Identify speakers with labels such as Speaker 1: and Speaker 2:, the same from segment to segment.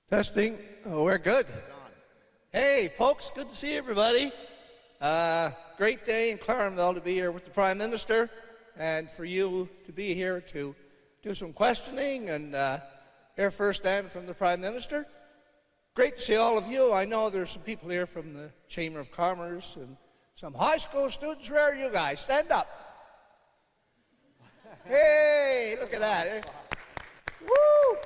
Speaker 1: Testing. Oh, we're good. Hey, folks, good to see everybody. Great day in Clarenville to be here with the Prime Minister and for you to be here to do some questioning and hear firsthand from the Prime Minister. Great to see all of you. I know there's some people here from the Chamber of Commerce and some high school students. Where are you guys? Stand up. Hey, look at that. Woo!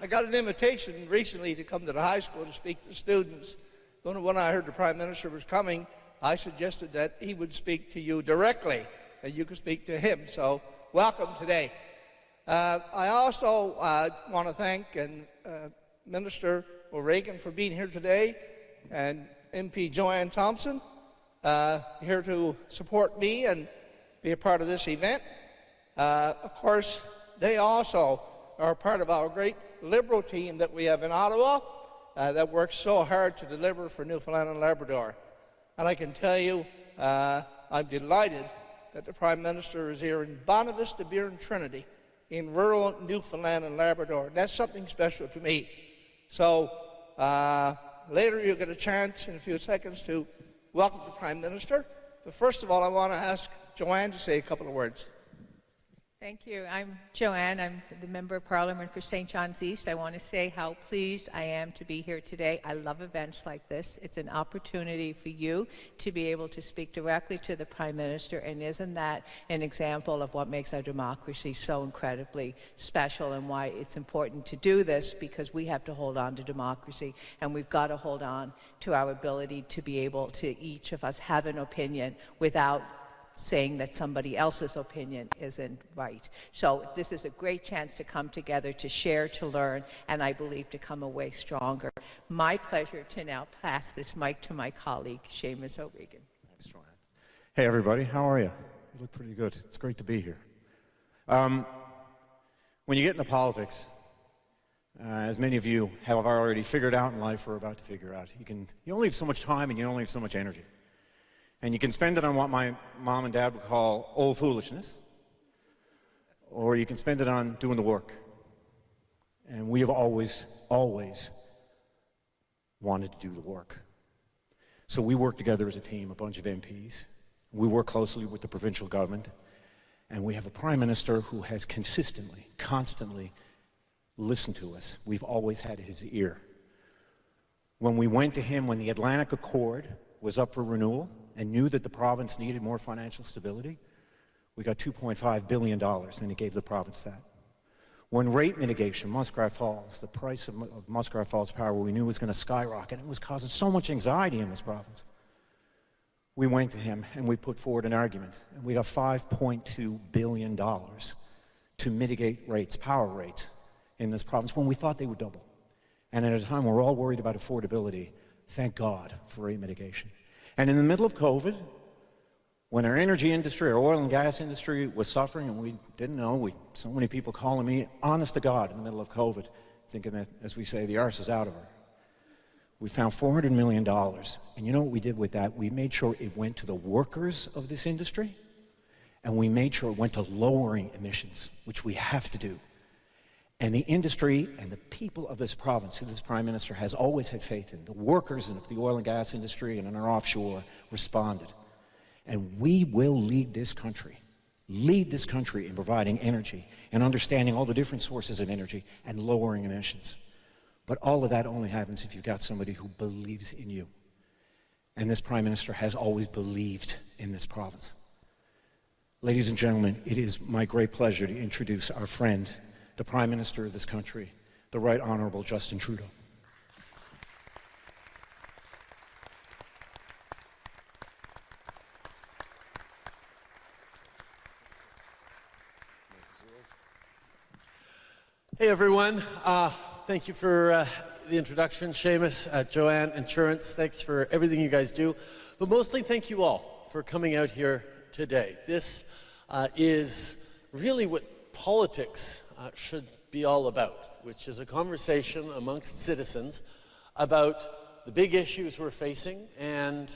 Speaker 1: I got an invitation recently to come to the high school to speak to students. When I heard the Prime Minister was coming, I suggested that he would speak to you directly, and you could speak to him. So welcome today. I also want to thank Minister O'Regan for being here today, and MP Joanne Thompson here to support me and be a part of this event. Of course, they also are part of our great Liberal team that we have in Ottawa that works so hard to deliver for Newfoundland and Labrador. And I can tell you, I'm delighted that the Prime Minister is here in Bonavista, Beer Trinity, in rural Newfoundland and Labrador. And that's something special to me. So later you'll get a chance in a few seconds to welcome the Prime Minister. But first of all, I want to ask Joanne to say a couple of words.
Speaker 2: Thank you. I'm Joanne. I'm the Member of Parliament for St. John's East. I want to say how pleased I am to be here today. I love events like this. It's an opportunity for you to be able to speak directly to the Prime Minister, and isn't that an example of what makes our democracy so incredibly special and why it's important to do this, because we have to hold on to democracy, and we've got to hold on to our ability to be able to each of us have an opinion without saying that somebody else's opinion isn't right. So this is a great chance to come together, to share, to learn, and I believe to come away stronger. My pleasure to now pass this mic to my colleague, Seamus O'Regan.
Speaker 3: Thanks, Joanne. Hey, everybody. How are you? You look pretty good. It's great to be here. When you get into politics, as many of you have already figured out in life or about to figure out, you only have so much time and you only have so much energy. And you can spend it on what my mom and dad would call old foolishness, or you can spend it on doing the work. And we have always, always wanted to do the work. So we work together as a team, a bunch of MPs. We work closely with the provincial government, and we have a Prime Minister who has consistently, constantly listened to us. We've always had his ear. When we went to him when the Atlantic Accord was up for renewal, and knew that the province needed more financial stability, we got $2.5 billion, and he gave the province that. When rate mitigation, Muskrat Falls, the price of Muskrat Falls power we knew was going to skyrocket, it was causing so much anxiety in this province. We went to him and we put forward an argument, and we got $5.2 billion to mitigate rates, power rates, in this province when we thought they would double. And at a time we're all worried about affordability, thank God for rate mitigation. And in the middle of COVID, when our energy industry, our oil and gas industry was suffering and we didn't know, so many people calling me, honest to God, in the middle of COVID, thinking that, as we say, the arse is out of her. We found $400 million, and you know what we did with that? We made sure it went to the workers of this industry, and we made sure it went to lowering emissions, which we have to do. And the industry and the people of this province, who this Prime Minister has always had faith in, the workers of the oil and gas industry and in our offshore, responded. And we will lead this country in providing energy and understanding all the different sources of energy and lowering emissions. But all of that only happens if you've got somebody who believes in you. And this Prime Minister has always believed in this province. Ladies and gentlemen, it is my great pleasure to introduce our friend, the Prime Minister of this country, the Right Honourable Justin Trudeau.
Speaker 4: Hey everyone, thank you for the introduction, Seamus, Joanne, Insurance, thanks for everything you guys do, but mostly thank you all for coming out here today. This is really what politics should be all about, which is a conversation amongst citizens about the big issues we're facing and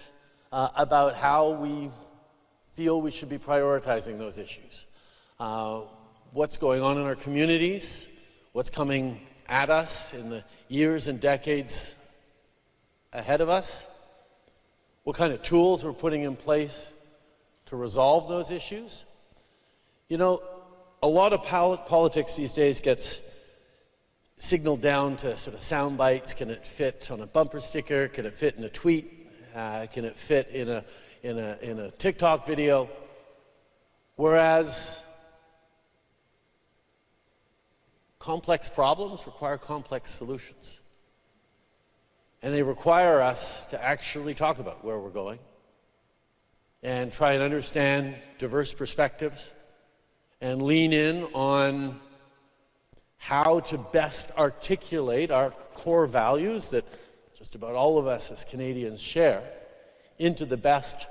Speaker 4: about how we feel we should be prioritizing those issues. what's going on in our communities, what's coming at us in the years and decades ahead of us, what kind of tools we're putting in place to resolve those issues. You know, a lot of politics these days gets signaled down to sort of sound bites. Can it fit on a bumper sticker? Can it fit in a tweet? Can it fit in a TikTok video? Whereas complex problems require complex solutions. And they require us to actually talk about where we're going and try and understand diverse perspectives and lean in on how to best articulate our core values that just about all of us as Canadians share into the best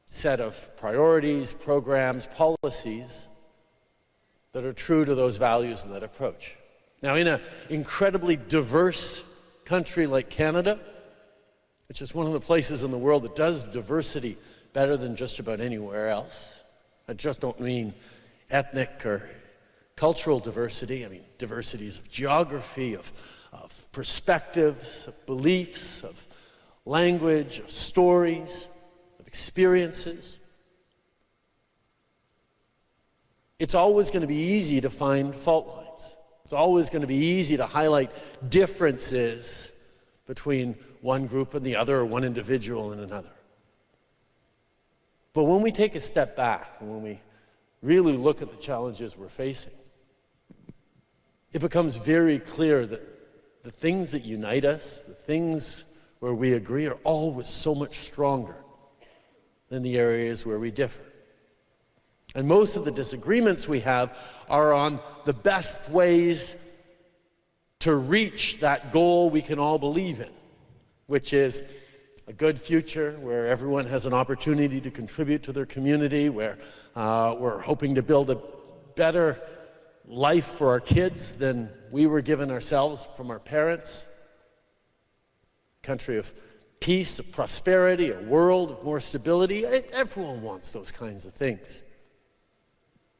Speaker 4: set of priorities, programs, policies that are true to those values and that approach. Now, in an incredibly diverse country like Canada, which is one of the places in the world that does diversity better than just about anywhere else, I just don't mean ethnic or cultural diversity. I mean diversities of geography, of perspectives, of beliefs, of language, of stories, of experiences. It's always going to be easy to find fault lines. It's always going to be easy to highlight differences between one group and the other, or one individual and another. But when we take a step back, and when we really look at the challenges we're facing, it becomes very clear that the things that unite us, the things where we agree, are always so much stronger than the areas where we differ. And most of the disagreements we have are on the best ways to reach that goal we can all believe in, which is a good future where everyone has an opportunity to contribute to their community, where we're hoping to build a better life for our kids than we were given ourselves from our parents. A country of peace, of prosperity, a world of more stability. Everyone wants those kinds of things.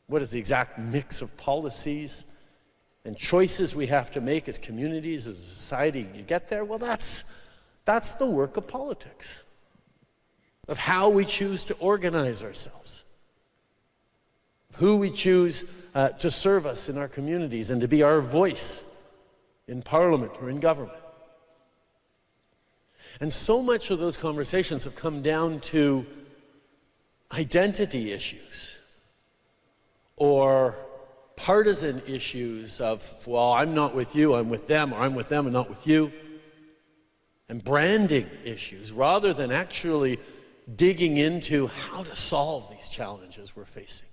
Speaker 4: What is the exact mix of policies and choices we have to make as communities, as a society to get there? Well, that's the work of politics, of how we choose to organize ourselves, of who we choose to serve us in our communities and to be our voice in Parliament or in government. And so much of those conversations have come down to identity issues or partisan issues of, well, I'm not with you, I'm with them, or I'm with them and not with you. And branding issues, rather than actually digging into how to solve these challenges we're facing.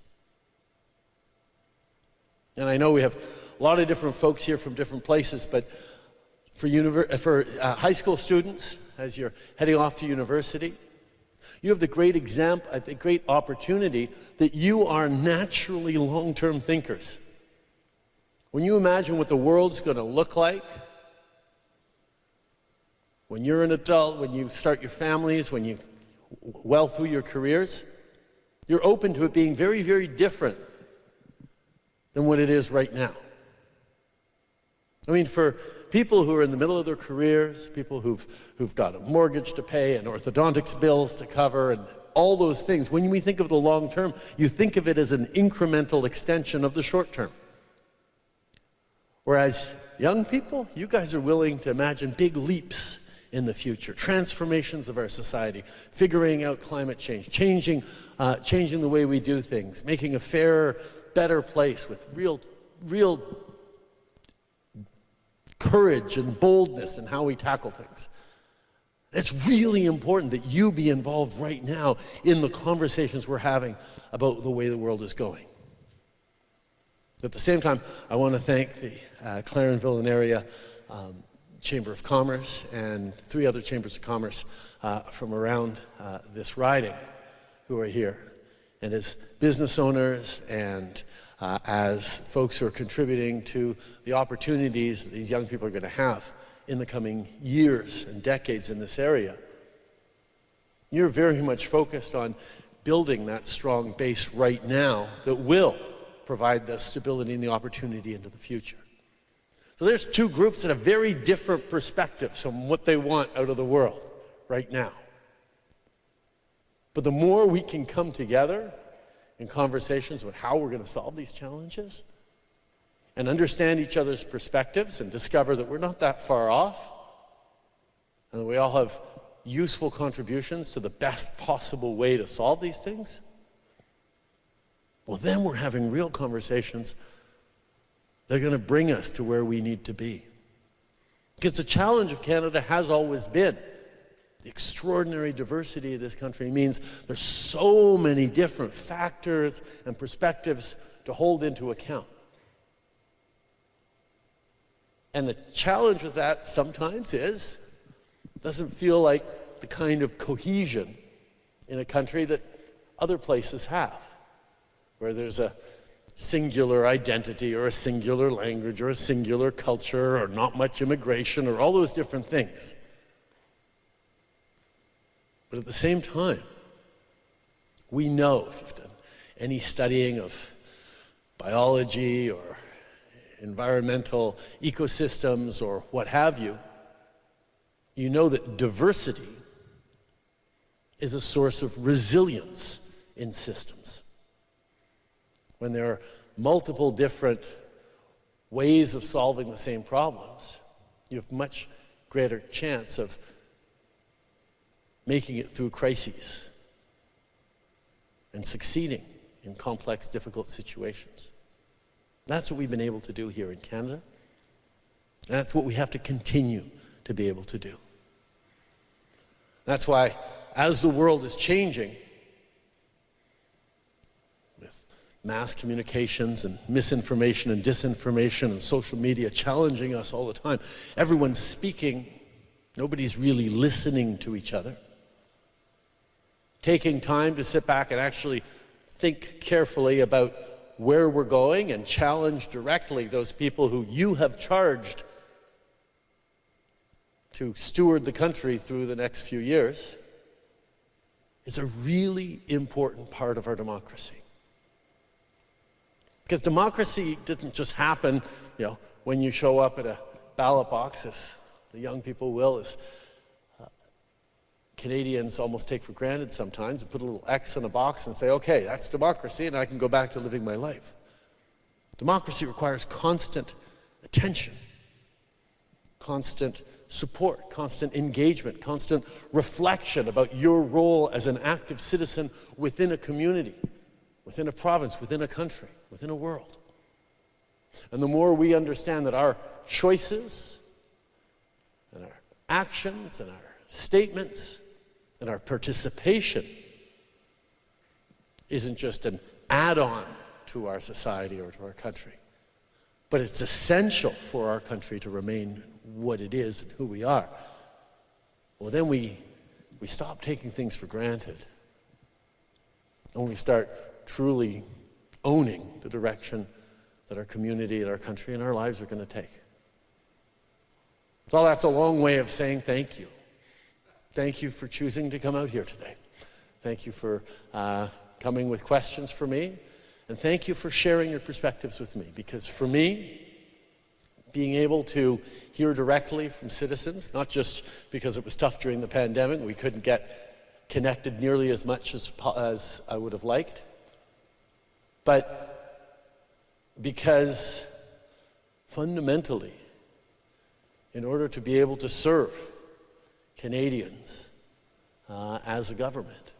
Speaker 4: And I know we have a lot of different folks here from different places, but for high school students, as you're heading off to university, you have the great example, the great opportunity that you are naturally long-term thinkers. When you imagine what the world's going to look like, when you're an adult, when you start your families, when you well through your careers, you're open to it being very, very different than what it is right now. I mean, for people who are in the middle of their careers, people who've got a mortgage to pay and orthodontics bills to cover and all those things, when we think of the long term, you think of it as an incremental extension of the short term. Whereas young people, you guys are willing to imagine big leaps in the future, transformations of our society, figuring out climate change, changing the way we do things, making a fairer, better place with real courage and boldness in how we tackle things. It's really important that you be involved right now in the conversations we're having about the way the world is going. At the same time, I want to thank the Clarenville and area Chamber of Commerce and 3 other chambers of commerce from around this riding who are here. And as business owners and as folks who are contributing to the opportunities that these young people are going to have in the coming years and decades in this area, you're very much focused on building that strong base right now that will provide the stability and the opportunity into the future. So there's two groups that have very different perspectives on what they want out of the world right now. But the more we can come together in conversations about how we're going to solve these challenges and understand each other's perspectives and discover that we're not that far off and that we all have useful contributions to the best possible way to solve these things, well, then we're having real conversations that are going to bring us to where we need to be. Because the challenge of Canada has always been the extraordinary diversity of this country means there's so many different factors and perspectives to hold into account. And the challenge with that sometimes is it doesn't feel like the kind of cohesion in a country that other places have, where there's a singular identity or a singular language or a singular culture or not much immigration or all those different things. But at the same time, we know, if you've done any studying of biology or environmental ecosystems or what have you, you know that diversity is a source of resilience in systems. When there are multiple different ways of solving the same problems, you have much greater chance of making it through crises and succeeding in complex, difficult situations. That's what we've been able to do here in Canada. And that's what we have to continue to be able to do. That's why, as the world is changing, with mass communications and misinformation and disinformation and social media challenging us all the time, everyone's speaking, nobody's really listening to each other. Taking time to sit back and actually think carefully about where we're going and challenge directly those people who you have charged to steward the country through the next few years is a really important part of our democracy. Because democracy didn't just happen, when you show up at a ballot box, as the young people will, as Canadians almost take for granted sometimes, and put a little X in a box and say, okay, that's democracy, and I can go back to living my life. Democracy requires constant attention, constant support, constant engagement, constant reflection about your role as an active citizen within a community, within a province, within a country, within a world. And the more we understand that our choices and our actions and our statements and our participation isn't just an add-on to our society or to our country, but it's essential for our country to remain what it is and who we are, well, then we stop taking things for granted and we start truly owning the direction that our community and our country and our lives are going to take. So that's a long way of saying thank you. Thank you for choosing to come out here today. Thank you for coming with questions for me. And thank you for sharing your perspectives with me. Because for me, being able to hear directly from citizens, not just because it was tough during the pandemic, we couldn't get connected nearly as much as I would have liked, but because fundamentally, in order to be able to serve Canadians as a government,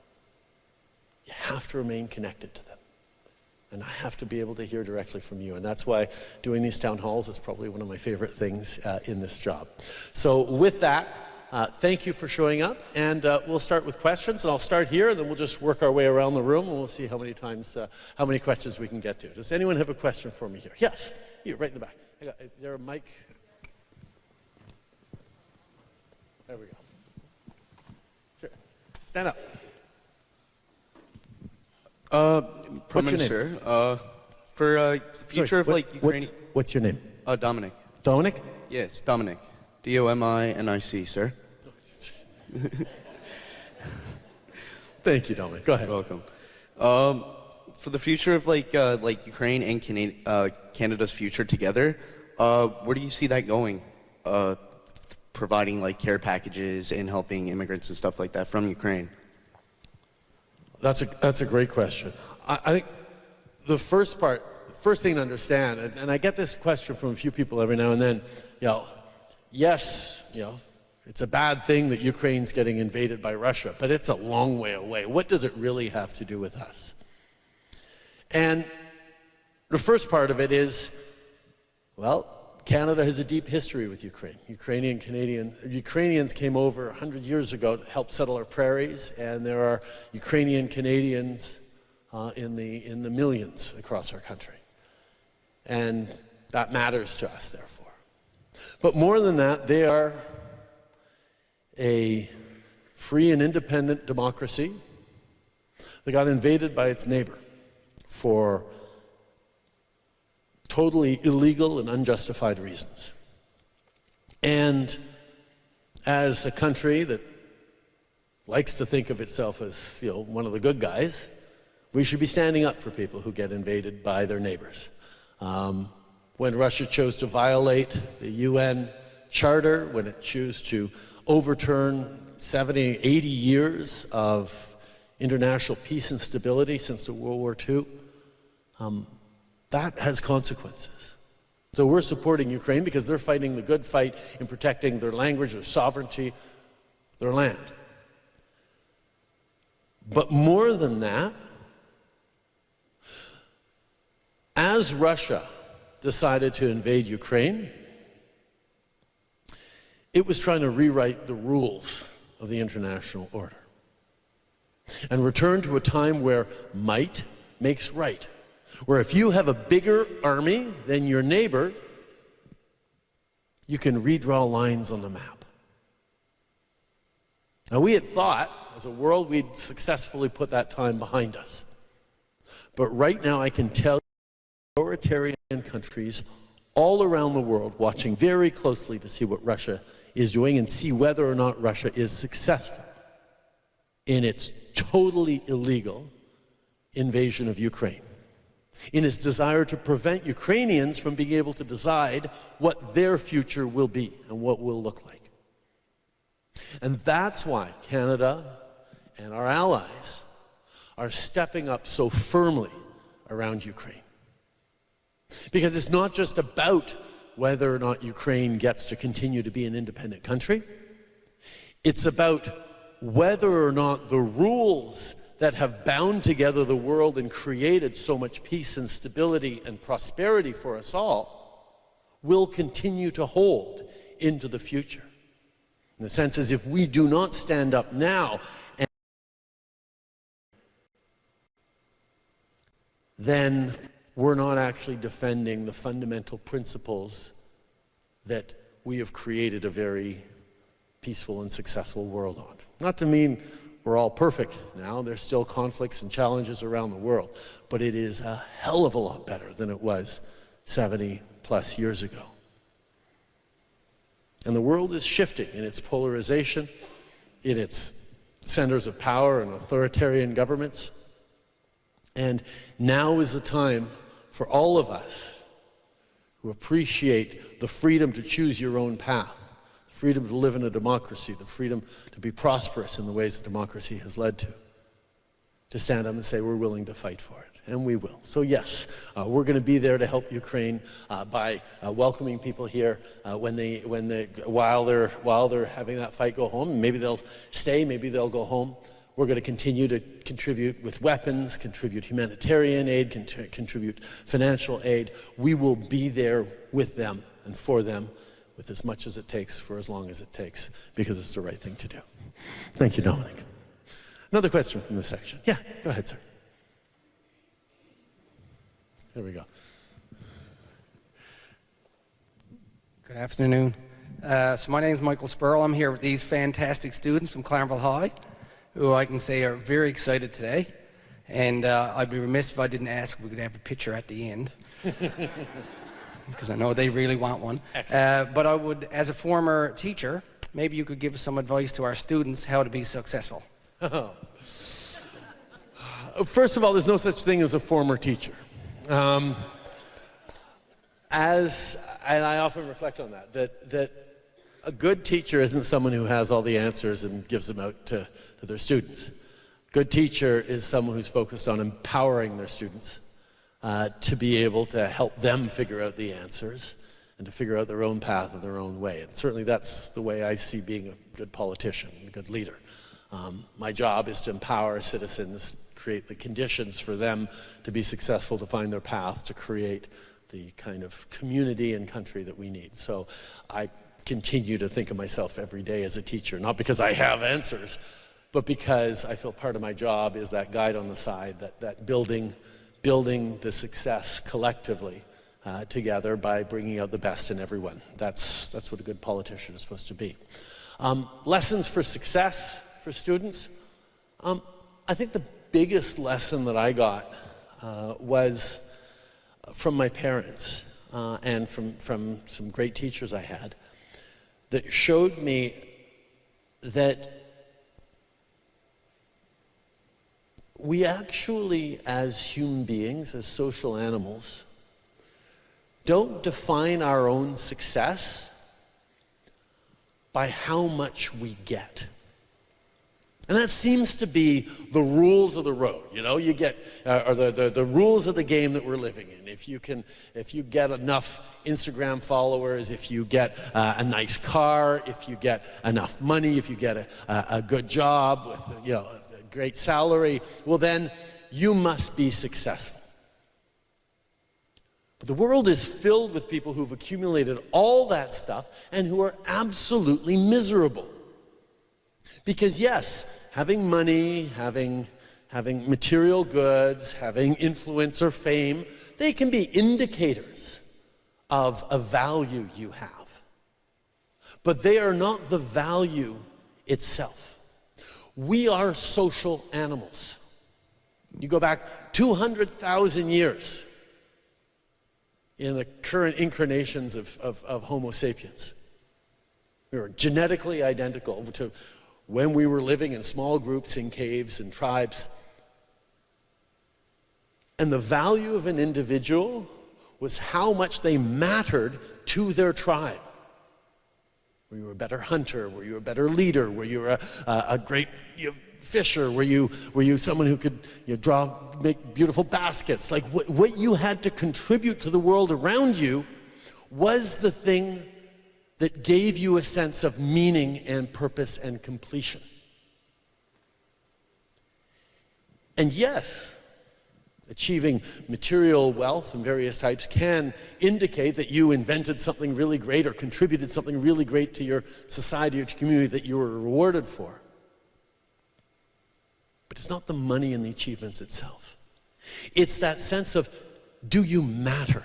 Speaker 4: you have to remain connected to them. And I have to be able to hear directly from you. And that's why doing these town halls is probably one of my favorite things in this job. So with that, thank you for showing up. And we'll start with questions. And I'll start here, and then we'll just work our way around the room, and we'll see how many questions we can get to. Does anyone have a question for me here? Yes, you, right in the back. Is there a mic? There we go. Sure. Stand up.
Speaker 5: Prime Minister, for future of Ukraine.
Speaker 4: What's your name?
Speaker 5: Dominic.
Speaker 4: Dominic?
Speaker 5: Yes, Dominic. Dominic, sir.
Speaker 4: Thank you, Dominic. Go ahead.
Speaker 5: You're welcome. for the future of like Ukraine and Canada's future together, where do you see that going? Providing like care packages and helping immigrants and stuff like that from Ukraine.
Speaker 4: That's a great question. I think the first thing to understand, and I get this question from a few people every now and then, yes, it's a bad thing that Ukraine's getting invaded by Russia, but it's a long way away. What does it really have to do with us? And the first part of it is, well, Canada has a deep history with Ukraine. Ukrainians came over 100 years ago to help settle our prairies, and there are Ukrainian Canadians in the millions across our country. And that matters to us, therefore. But more than that, they are a free and independent democracy that got invaded by its neighbor for totally illegal and unjustified reasons. And as a country that likes to think of itself as one of the good guys, we should be standing up for people who get invaded by their neighbors. When Russia chose to violate the UN Charter, when it chose to overturn 70, 80 years of international peace and stability since the World War II, that has consequences. So we're supporting Ukraine because they're fighting the good fight in protecting their language, their sovereignty, their land. But more than that, as Russia decided to invade Ukraine, it was trying to rewrite the rules of the international order and return to a time where might makes right. Where if you have a bigger army than your neighbor, you can redraw lines on the map. Now, we had thought, as a world, we'd successfully put that time behind us. But right now, I can tell you, authoritarian countries all around the world watching very closely to see what Russia is doing and see whether or not Russia is successful in its totally illegal invasion of Ukraine, in its desire to prevent Ukrainians from being able to decide what their future will be and what will look like. And that's why Canada and our allies are stepping up so firmly around Ukraine. Because it's not just about whether or not Ukraine gets to continue to be an independent country. It's about whether or not the rules that have bound together the world and created so much peace and stability and prosperity for us all will continue to hold into the future. In the sense as if we do not stand up now, then we're not actually defending the fundamental principles that we have created a very peaceful and successful world on. Not to mean we're all perfect now. There's still conflicts and challenges around the world. But it is a hell of a lot better than it was 70 plus years ago. And the world is shifting in its polarization, in its centers of power and authoritarian governments. And now is the time for all of us who appreciate the freedom to choose your own path, the freedom to live in a democracy, the freedom to be prosperous in the ways that democracy has led to stand up and say we're willing to fight for it. And we will. So yes, we're going to be there to help Ukraine by welcoming people here while they're having that fight go home. Maybe they'll stay, maybe they'll go home. We're going to continue to contribute with weapons, contribute humanitarian aid, contribute financial aid. We will be there with them and for them with as much as it takes for as long as it takes, because it's the right thing to do. Thank you, Dominic. Another question from this section. Yeah, go ahead, sir. There we go.
Speaker 6: Good afternoon. So my name is Michael Spurl. I'm here with these fantastic students from Clarenville High, who I can say are very excited today. And I'd be remiss if I didn't ask if we could have a picture at the end, because I know they really want one. But I would, as a former teacher, maybe you could give some advice to our students how to be successful.
Speaker 4: First of all, there's no such thing as a former teacher. And I often reflect on that a good teacher isn't someone who has all the answers and gives them out to their students. Good teacher is someone who's focused on empowering their students to be able to help them figure out the answers and to figure out their own path and their own way. And certainly that's the way I see being a good politician, a good leader. My job is to empower citizens, create the conditions for them to be successful, to find their path, to create the kind of community and country that we need. So I continue to think of myself every day as a teacher, not because I have answers, but because I feel part of my job is that guide on the side, that building the success collectively together by bringing out the best in everyone. That's what a good politician is supposed to be. Lessons for success for students. I think the biggest lesson that I got was from my parents and from some great teachers I had that showed me that we actually, as human beings, as social animals, don't define our own success by how much we get. And that seems to be the rules of the road, you know, you get, or the rules of the game that we're living in. If you get enough Instagram followers, if you get a nice car, if you get enough money, if you get a good job with, you know, a great salary, well then you must be successful. But the world is filled with people who've accumulated all that stuff and who are absolutely miserable. Because yes, having money, having material goods, having influence or fame, they can be indicators of a value you have. But they are not the value itself. We are social animals. You go back 200,000 years in the current incarnations of Homo sapiens. We were genetically identical to when we were living in small groups in caves and tribes. And the value of an individual was how much they mattered to their tribe. Were you a better hunter? Were you a better leader? Were you a great fisher? Were you someone who could make beautiful baskets? Like what you had to contribute to the world around you was the thing that gave you a sense of meaning and purpose and completion. And yes, achieving material wealth and various types can indicate that you invented something really great or contributed something really great to your society or to community that you were rewarded for. But it's not the money and the achievements itself. It's that sense of, do you matter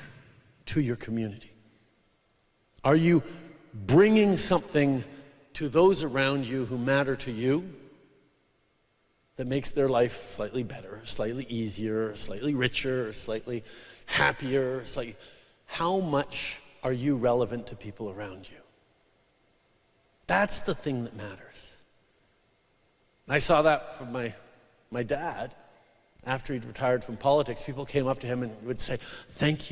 Speaker 4: to your community? Are you bringing something to those around you who matter to you that makes their life slightly better, slightly easier, slightly richer, slightly happier, how much are you relevant to people around you? That's the thing that matters. And I saw that from my dad. After he'd retired from politics, people came up to him and would say, thank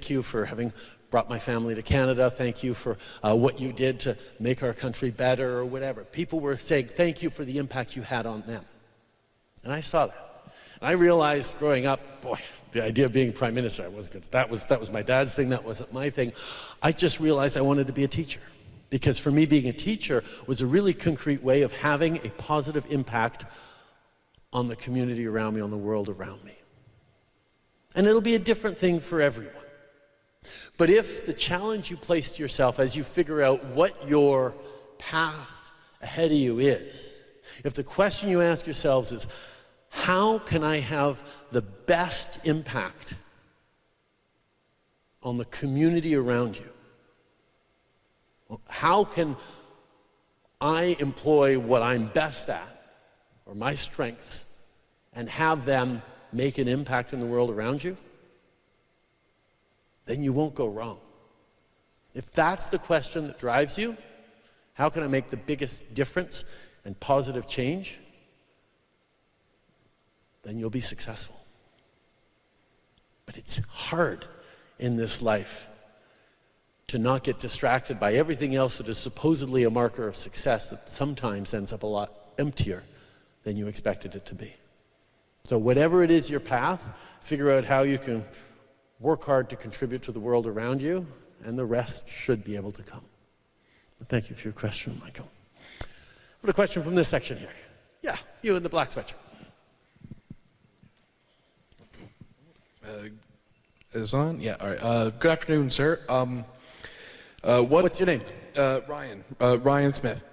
Speaker 4: you for having brought my family to Canada, thank you for what you did to make our country better or whatever. People were saying thank you for the impact you had on them. And I saw that. And I realized growing up, boy, the idea of being prime minister, I wasn't good. That was my dad's thing, that wasn't my thing. I just realized I wanted to be a teacher. Because for me, being a teacher was a really concrete way of having a positive impact on the community around me, on the world around me. And it'll be a different thing for everyone. But if the challenge you place to yourself as you figure out what your path ahead of you is, if the question you ask yourselves is, how can I have the best impact on the community around you? How can I employ what I'm best at, or my strengths, and have them make an impact in the world around you? Then you won't go wrong. If that's the question that drives you, how can I make the biggest difference and positive change? then you'll be successful. But it's hard in this life to not get distracted by everything else that is supposedly a marker of success that sometimes ends up a lot emptier than you expected it to be. So whatever it is your path, figure out how you can work hard to contribute to the world around you, and the rest should be able to come. Thank you for your question, Michael. I've got a question from this section here. Yeah, you in the black sweatshirt.
Speaker 7: Is it on? Yeah, all right. Good afternoon, sir.
Speaker 4: What's your name?
Speaker 7: Ryan. Ryan Smith.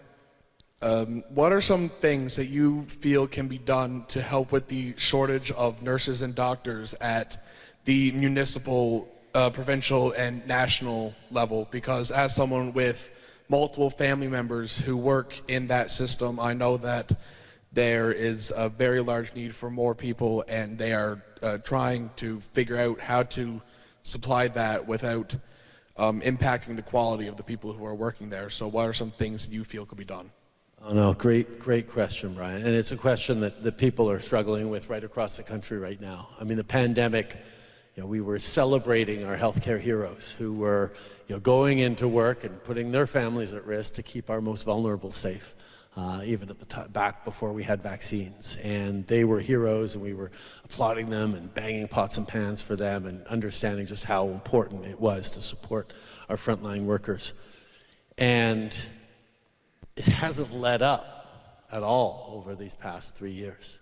Speaker 7: What are some things that you feel can be done to help with the shortage of nurses and doctors at the municipal, provincial, and national level? Because as someone with multiple family members who work in that system, I know that there is a very large need for more people, and they are trying to figure out how to supply that without impacting the quality of the people who are working there. So what are some things you feel could be done?
Speaker 4: Oh no, great question, Brian. And it's a question that people are struggling with right across the country right now. I mean, the pandemic, we were celebrating our healthcare heroes who were going into work and putting their families at risk to keep our most vulnerable safe. Even at the back before we had vaccines. And they were heroes, and we were applauding them and banging pots and pans for them and understanding just how important it was to support our frontline workers. And it hasn't let up at all over these past 3 years.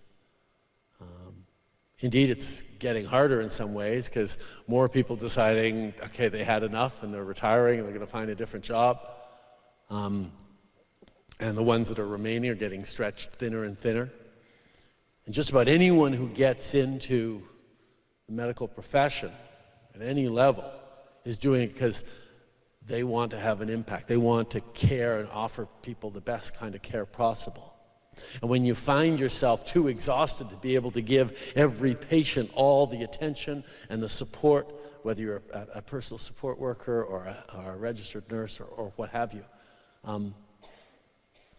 Speaker 4: Indeed, it's getting harder in some ways because more people deciding, okay, they had enough and they're retiring and they're going to find a different job. And the ones that are remaining are getting stretched thinner and thinner. And just about anyone who gets into the medical profession at any level is doing it because they want to have an impact. They want to care and offer people the best kind of care possible. And when you find yourself too exhausted to be able to give every patient all the attention and the support, whether you're a personal support worker or a registered nurse or what have you,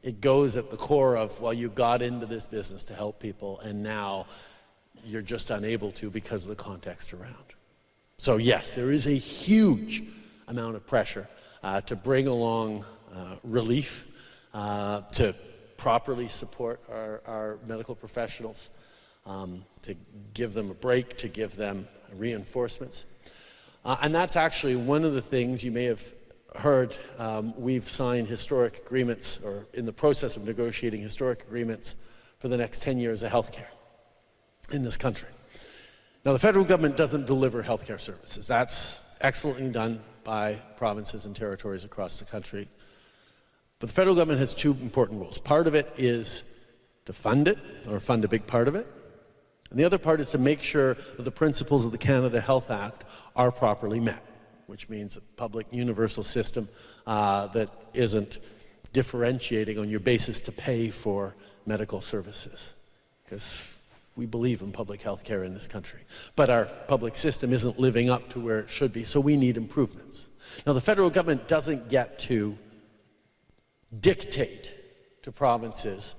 Speaker 4: it goes at the core of, well, you got into this business to help people, and now you're just unable to because of the context around. So yes, there is a huge amount of pressure to bring along relief, to properly support our medical professionals, to give them a break, to give them reinforcements. And that's actually one of the things you may have heard. We've signed historic agreements, or in the process of negotiating historic agreements for the next 10 years of healthcare in this country. Now, the federal government doesn't deliver healthcare services. That's excellently done by provinces and territories across the country. But the federal government has two important roles. Part of it is to fund it, or fund a big part of it. And the other part is to make sure that the principles of the Canada Health Act are properly met, which means a public universal system that isn't differentiating on your basis to pay for medical services. Because we believe in public health care in this country. But our public system isn't living up to where it should be, so we need improvements. Now, the federal government doesn't get to dictate to provinces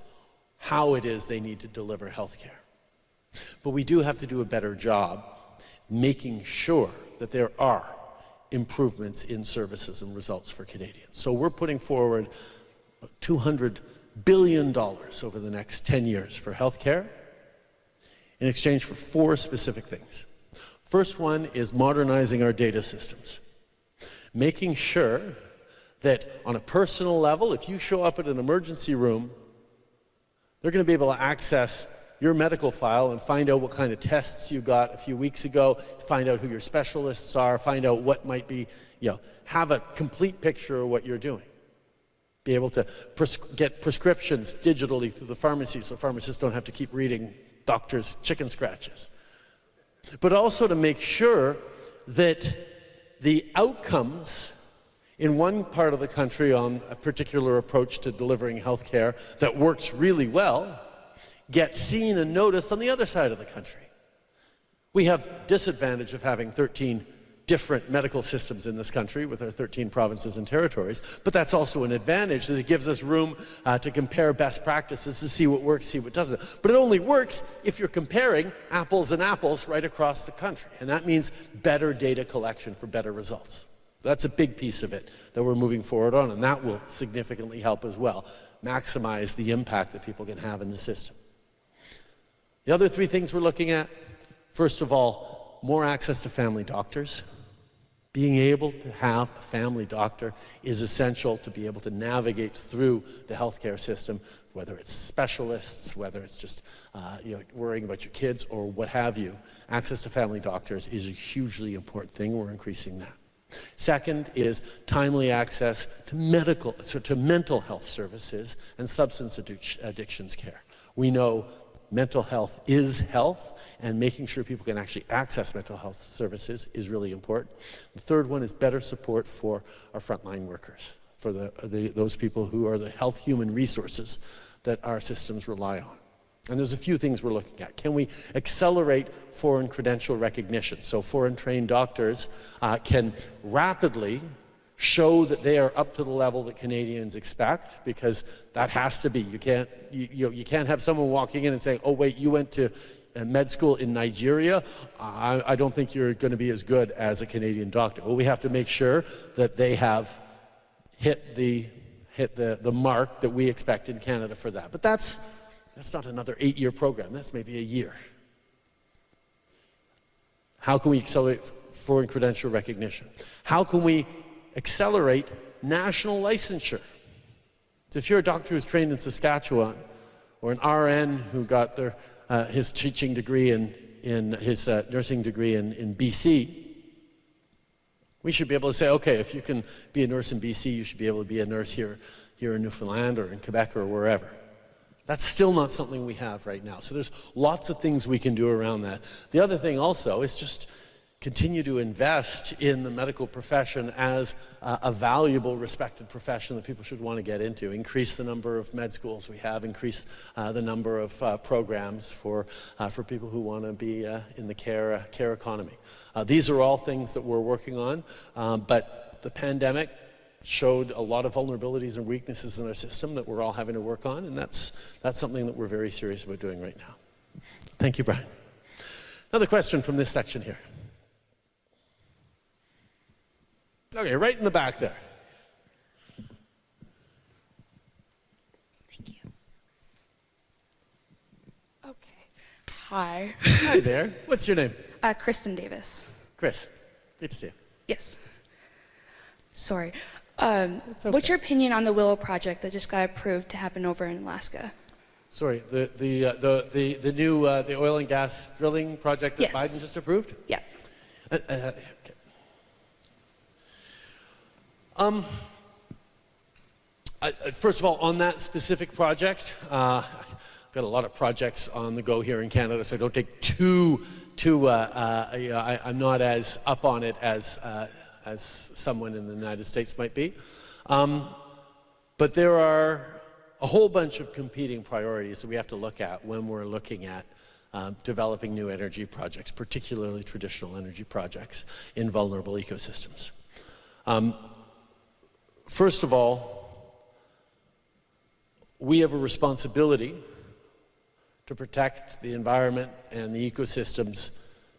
Speaker 4: how it is they need to deliver health care. But we do have to do a better job making sure that there are improvements in services and results for Canadians. So we're putting forward $200 billion over the next 10 years for health care in exchange for 4 specific things. First one is modernizing our data systems, making sure that on a personal level, if you show up at an emergency room, they're going to be able to access your medical file and find out what kind of tests you got a few weeks ago, find out who your specialists are, find out what might be, have a complete picture of what you're doing. Be able to get prescriptions digitally through the pharmacy so pharmacists don't have to keep reading doctors' chicken scratches. But also to make sure that the outcomes in one part of the country on a particular approach to delivering health care that works really well get seen and noticed on the other side of the country. We have disadvantage of having 13 different medical systems in this country with our 13 provinces and territories, but that's also an advantage that it gives us room to compare best practices to see what works, see what doesn't. But it only works if you're comparing apples and apples right across the country, and that means better data collection for better results. That's a big piece of it that we're moving forward on, and that will significantly help as well, maximize the impact that people can have in the system. The other three things we're looking at, first of all, more access to family doctors. Being able to have a family doctor is essential to be able to navigate through the healthcare system, whether it's specialists, whether it's just worrying about your kids or what have you. Access to family doctors is a hugely important thing. We're increasing that. Second is timely access to mental health services and substance addictions care. We know mental health is health, and making sure people can actually access mental health services is really important. The third one is better support for our frontline workers, for those people who are the health human resources that our systems rely on. And there's a few things we're looking at. Can we accelerate foreign credential recognition? So foreign trained doctors can rapidly show that they are up to the level that Canadians expect, because that has to be. You can't have someone walking in and saying, oh wait, you went to med school in Nigeria, I don't think you're going to be as good as a Canadian doctor. Well, we have to make sure that they have hit the mark that we expect in Canada for that. But that's not another 8-year program, that's maybe a year. How can we accelerate foreign credential recognition? How can we accelerate national licensure? So if you're a doctor who's trained in Saskatchewan, or an RN who got his teaching degree in his nursing degree in BC, we should be able to say, okay, if you can be a nurse in BC, you should be able to be a nurse here in Newfoundland or in Quebec or wherever. That's still not something we have right now. So there's lots of things we can do around that. The other thing also is just continue to invest in the medical profession as a valuable, respected profession that people should want to get into. Increase the number of med schools we have, increase the number of programs for people who want to be in the care economy. These are all things that we're working on, but the pandemic showed a lot of vulnerabilities and weaknesses in our system that we're all having to work on, and that's something that we're very serious about doing right now. Thank you, Brian. Another question from this section here. Okay, right in the back there.
Speaker 8: Thank you. Okay. Hi.
Speaker 4: Hi there. What's your name?
Speaker 8: Kristen Davis.
Speaker 4: Chris. Good to see you.
Speaker 8: Yes. Sorry.
Speaker 4: Okay.
Speaker 8: What's your opinion on the Willow project that just got approved to happen over in Alaska?
Speaker 4: Sorry, the new the oil and gas drilling project that
Speaker 8: Yes.
Speaker 4: Biden just approved?
Speaker 8: Yeah.
Speaker 4: Okay. First of all, on that specific project, I've got a lot of projects on the go here in Canada, so don't take I'm not as up on it as someone in the United States might be. But there are a whole bunch of competing priorities that we have to look at when we're looking at developing new energy projects, particularly traditional energy projects in vulnerable ecosystems. First of all, we have a responsibility to protect the environment and the ecosystems,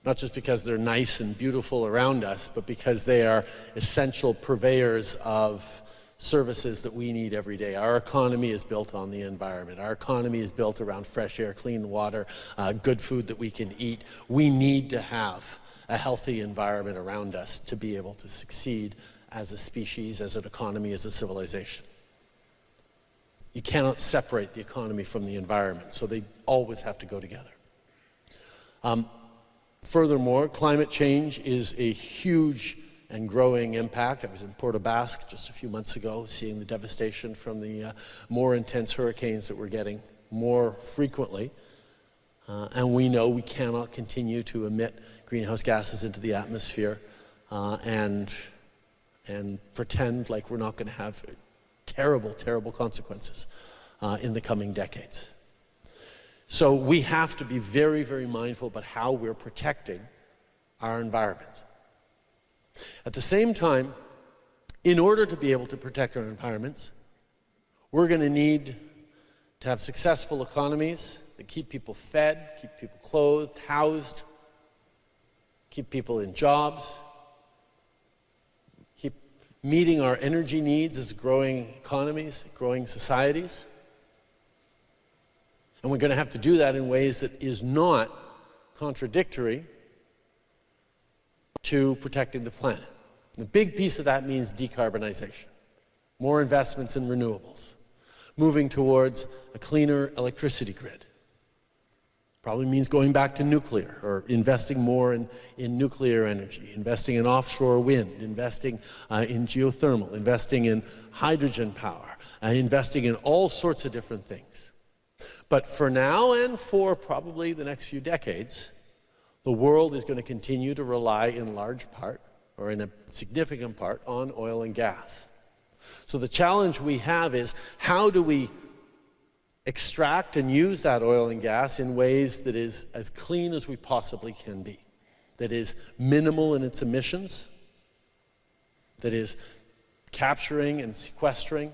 Speaker 4: not just because they're nice and beautiful around us, but because they are essential purveyors of services that we need every day. Our economy is built on the environment. Our economy is built around fresh air, clean water, good food that we can eat. We need to have a healthy environment around us to be able to succeed as a species, as an economy, as a civilization. You cannot separate the economy from the environment, so they always have to go together. Furthermore, climate change is a huge and growing impact. I was in Port aux Basques just a few months ago, seeing the devastation from the more intense hurricanes that we're getting more frequently. And we know we cannot continue to emit greenhouse gases into the atmosphere and pretend like we're not going to have terrible, terrible consequences in the coming decades. So we have to be very, very mindful about how we're protecting our environment. At the same time, in order to be able to protect our environments, we're going to need to have successful economies that keep people fed, keep people clothed, housed, keep people in jobs, keep meeting our energy needs as growing economies, growing societies. And we're going to have to do that in ways that is not contradictory to protecting the planet. And a big piece of that means decarbonization, more investments in renewables, moving towards a cleaner electricity grid. Probably means going back to nuclear, or investing more in nuclear energy, investing in offshore wind, investing in geothermal, investing in hydrogen power, investing in all sorts of different things. But for now and for probably the next few decades, the world is going to continue to rely in large part, or in a significant part, on oil and gas. So the challenge we have is, how do we extract and use that oil and gas in ways that is as clean as we possibly can be, that is minimal in its emissions, that is capturing and sequestering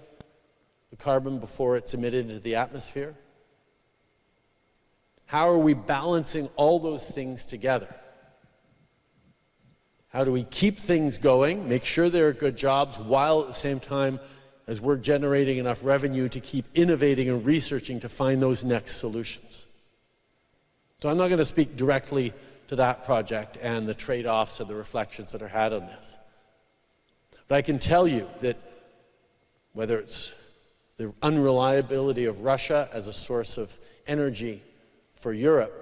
Speaker 4: the carbon before it's emitted into the atmosphere? How are we balancing all those things together? How do we keep things going, make sure there are good jobs, while at the same time as we're generating enough revenue to keep innovating and researching to find those next solutions? So I'm not going to speak directly to that project and the trade-offs or the reflections that are had on this. But I can tell you that whether it's the unreliability of Russia as a source of energy for Europe,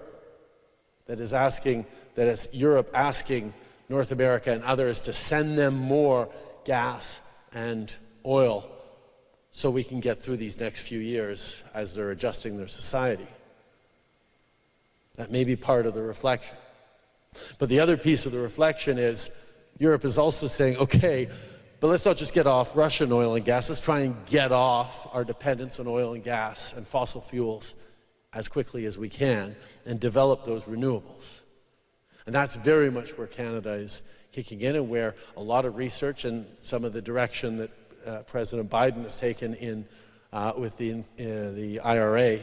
Speaker 4: that is Europe asking North America and others to send them more gas and oil so we can get through these next few years as they're adjusting their society. That may be part of the reflection. But the other piece of the reflection is Europe is also saying, okay, but let's not just get off Russian oil and gas, let's try and get off our dependence on oil and gas and fossil fuels as quickly as we can and develop those renewables. And that's very much where Canada is kicking in, and where a lot of research and some of the direction that President Biden has taken in with the IRA,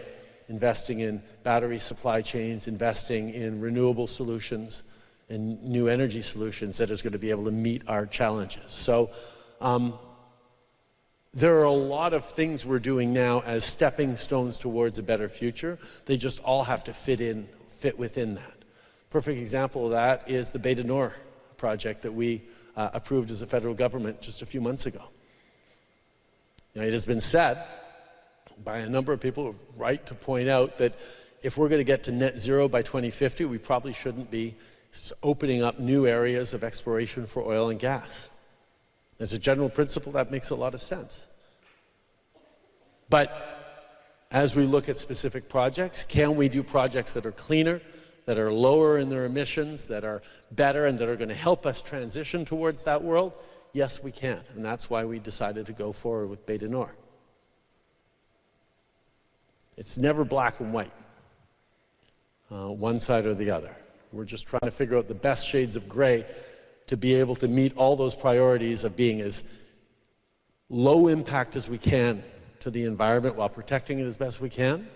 Speaker 4: investing in battery supply chains, investing in renewable solutions and new energy solutions, that is going to be able to meet our challenges. So there are a lot of things we're doing now as stepping stones towards a better future. They just all have to fit within that. Perfect example of that is the Bay du Nord project that we approved as a federal government just a few months ago. Now, it has been said by a number of people, right, to point out that if we're going to get to net zero by 2050, we probably shouldn't be opening up new areas of exploration for oil and gas. As a general principle, that makes a lot of sense. But as we look at specific projects, can we do projects that are cleaner, that are lower in their emissions, that are better, and that are going to help us transition towards that world? Yes, we can. And that's why we decided to go forward with Bay du Nord. It's never black and white, one side or the other. We're just trying to figure out the best shades of gray to be able to meet all those priorities of being as low impact as we can to the environment while protecting it as best we can,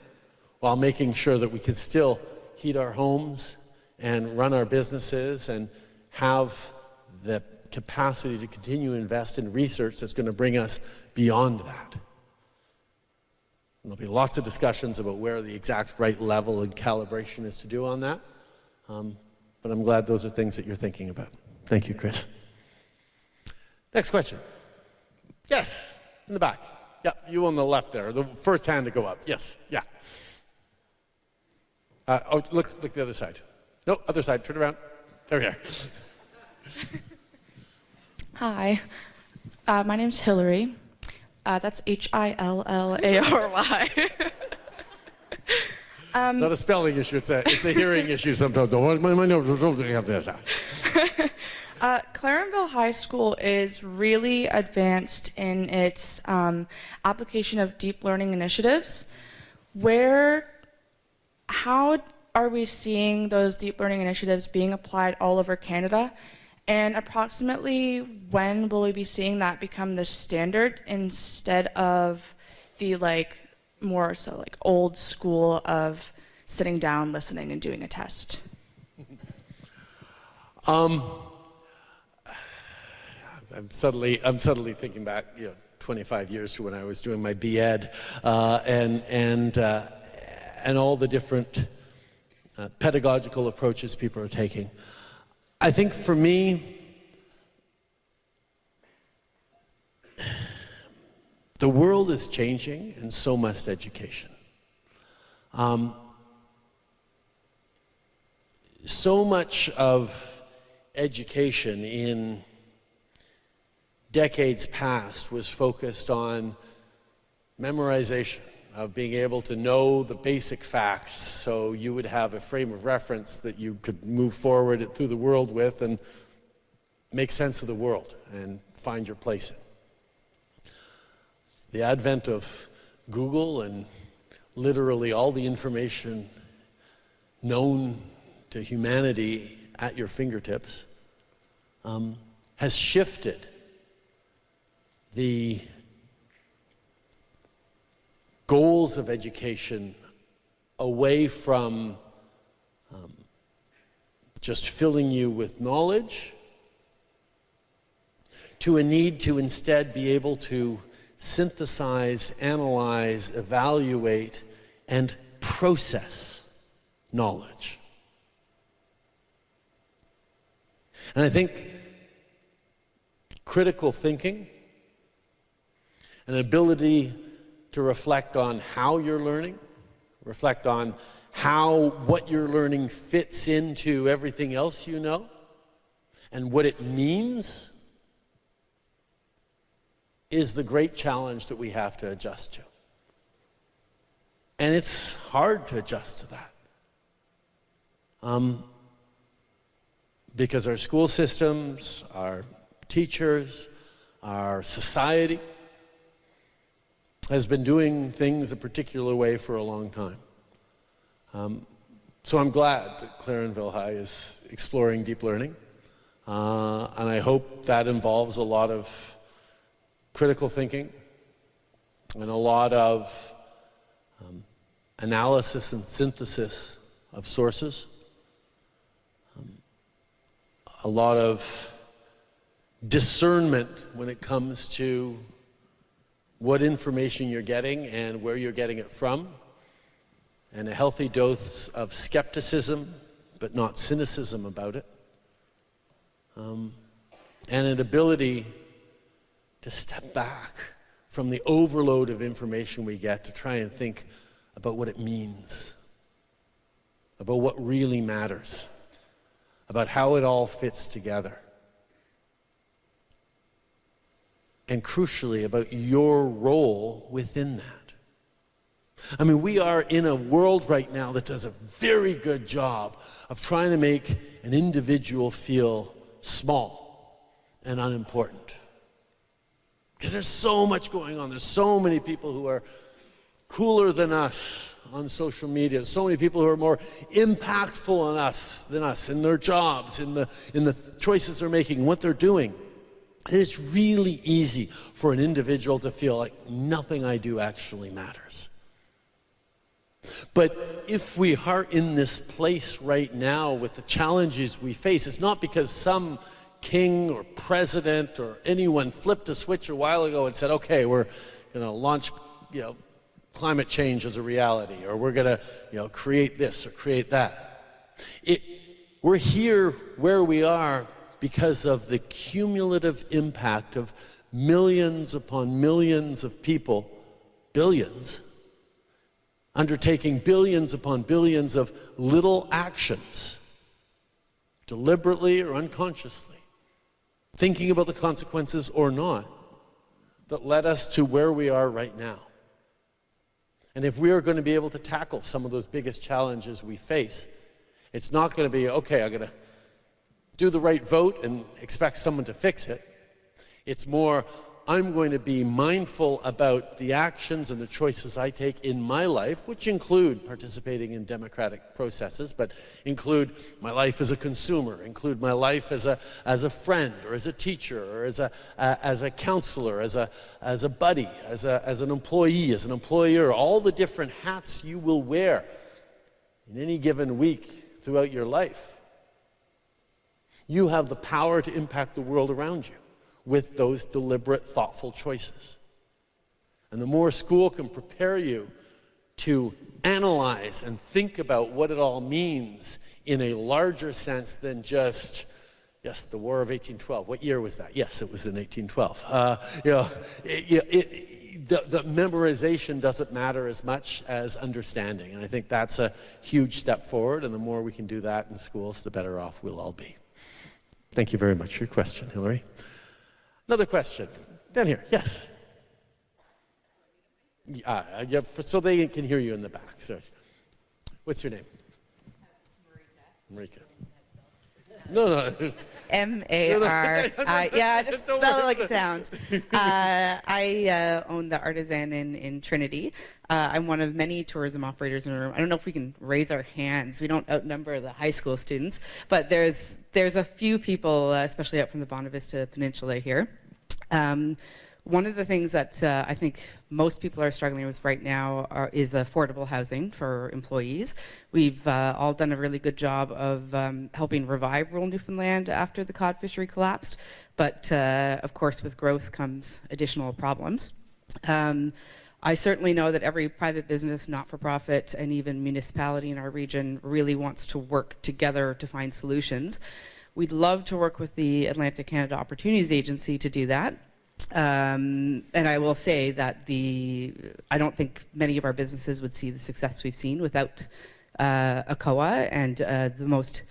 Speaker 4: while making sure that we can still heat our homes and run our businesses and have the capacity to continue to invest in research that's going to bring us beyond that. And there'll be lots of discussions about where the exact right level and calibration is to do on that. But I'm glad those are things that you're thinking about. Thank you, Chris. Next question. Yes, in the back. Yeah, you on the left there, the first hand to go up. Yes, yeah. Look the other side. No, other side, turn around. There we are.
Speaker 8: Hi, my name's Hillary. That's Hillary.
Speaker 4: It's not a spelling issue, it's a hearing issue sometimes.
Speaker 8: Clarenville High School is really advanced in its application of deep learning initiatives. How are we seeing those deep learning initiatives being applied all over Canada? And approximately when will we be seeing that become the standard instead of the more so old school of sitting down, listening, and doing a test?
Speaker 4: I'm suddenly thinking back, 25 years to when I was doing my B.Ed, and all the different pedagogical approaches people are taking. I think for me, the world is changing, and so must education. So much of education in decades past was focused on memorization, of being able to know the basic facts so you would have a frame of reference that you could move forward through the world with and make sense of the world and find your place in. The advent of Google and literally all the information known to humanity at your fingertips has shifted the goals of education away from just filling you with knowledge to a need to instead be able to synthesize, analyze, evaluate, and process knowledge. And I think critical thinking, an ability to reflect on how you're learning, reflect on how what you're learning fits into everything else you know, and what it means, is the great challenge that we have to adjust to. And it's hard to adjust to that. Because our school systems, our teachers, our society has been doing things a particular way for a long time. So I'm glad that Clarenville High is exploring deep learning. And I hope that involves a lot of critical thinking and a lot of analysis and synthesis of sources, a lot of discernment when it comes to what information you're getting and where you're getting it from, and a healthy dose of skepticism, but not cynicism about it, and an ability to step back from the overload of information we get to try and think about what it means, about what really matters, about how it all fits together. And crucially, about your role within that. I mean, we are in a world right now that does a very good job of trying to make an individual feel small and unimportant. Because there's so much going on. There's so many people who are cooler than us on social media. So many people who are more impactful on us than us in their jobs, in the choices they're making, what they're doing. And it's really easy for an individual to feel like nothing I do actually matters. But if we are in this place right now with the challenges we face, it's not because some king or president or anyone flipped a switch a while ago and said, okay, we're going to launch, climate change as a reality, or we're going to, create this or create that. We're here where we are because of the cumulative impact of millions upon millions of people, billions, undertaking billions upon billions of little actions, deliberately or unconsciously, thinking about the consequences or not, that led us to where we are right now. And if we are going to be able to tackle some of those biggest challenges we face, it's not going to be, okay, I'm going to do the right vote and expect someone to fix it. It's more, I'm going to be mindful about the actions and the choices I take in my life, which include participating in democratic processes, but include my life as a consumer, include my life as a friend, or as a teacher, or as a counselor, as a buddy, as an employee, as an employer, all the different hats you will wear in any given week throughout your life. You have the power to impact the world around you with those deliberate, thoughtful choices. And the more school can prepare you to analyze and think about what it all means in a larger sense than just, yes, the War of 1812. What year was that? Yes, it was in 1812. The memorization doesn't matter as much as understanding. And I think that's a huge step forward. And the more we can do that in schools, the better off we'll all be. Thank you very much for your question, Hillary. Another question. Down here. Yes. So they can hear you in the back. So, what's your name? Marika. No.
Speaker 9: M-A-R-I. Yeah, just spell it like it sounds. I own the Artisan in Trinity. I'm one of many tourism operators in the room. I don't know if we can raise our hands. We don't outnumber the high school students, but there's a few people, especially up from the Bonavista Peninsula here. One of the things that I think most people are struggling with right now is affordable housing for employees. We've all done a really good job of helping revive rural Newfoundland after the cod fishery collapsed, but of course with growth comes additional problems. I certainly know that every private business, not-for-profit, and even municipality in our region really wants to work together to find solutions. We'd love to work with the Atlantic Canada Opportunities Agency to do that. And I will say that I don't think many of our businesses would see the success we've seen without ACOA, and the most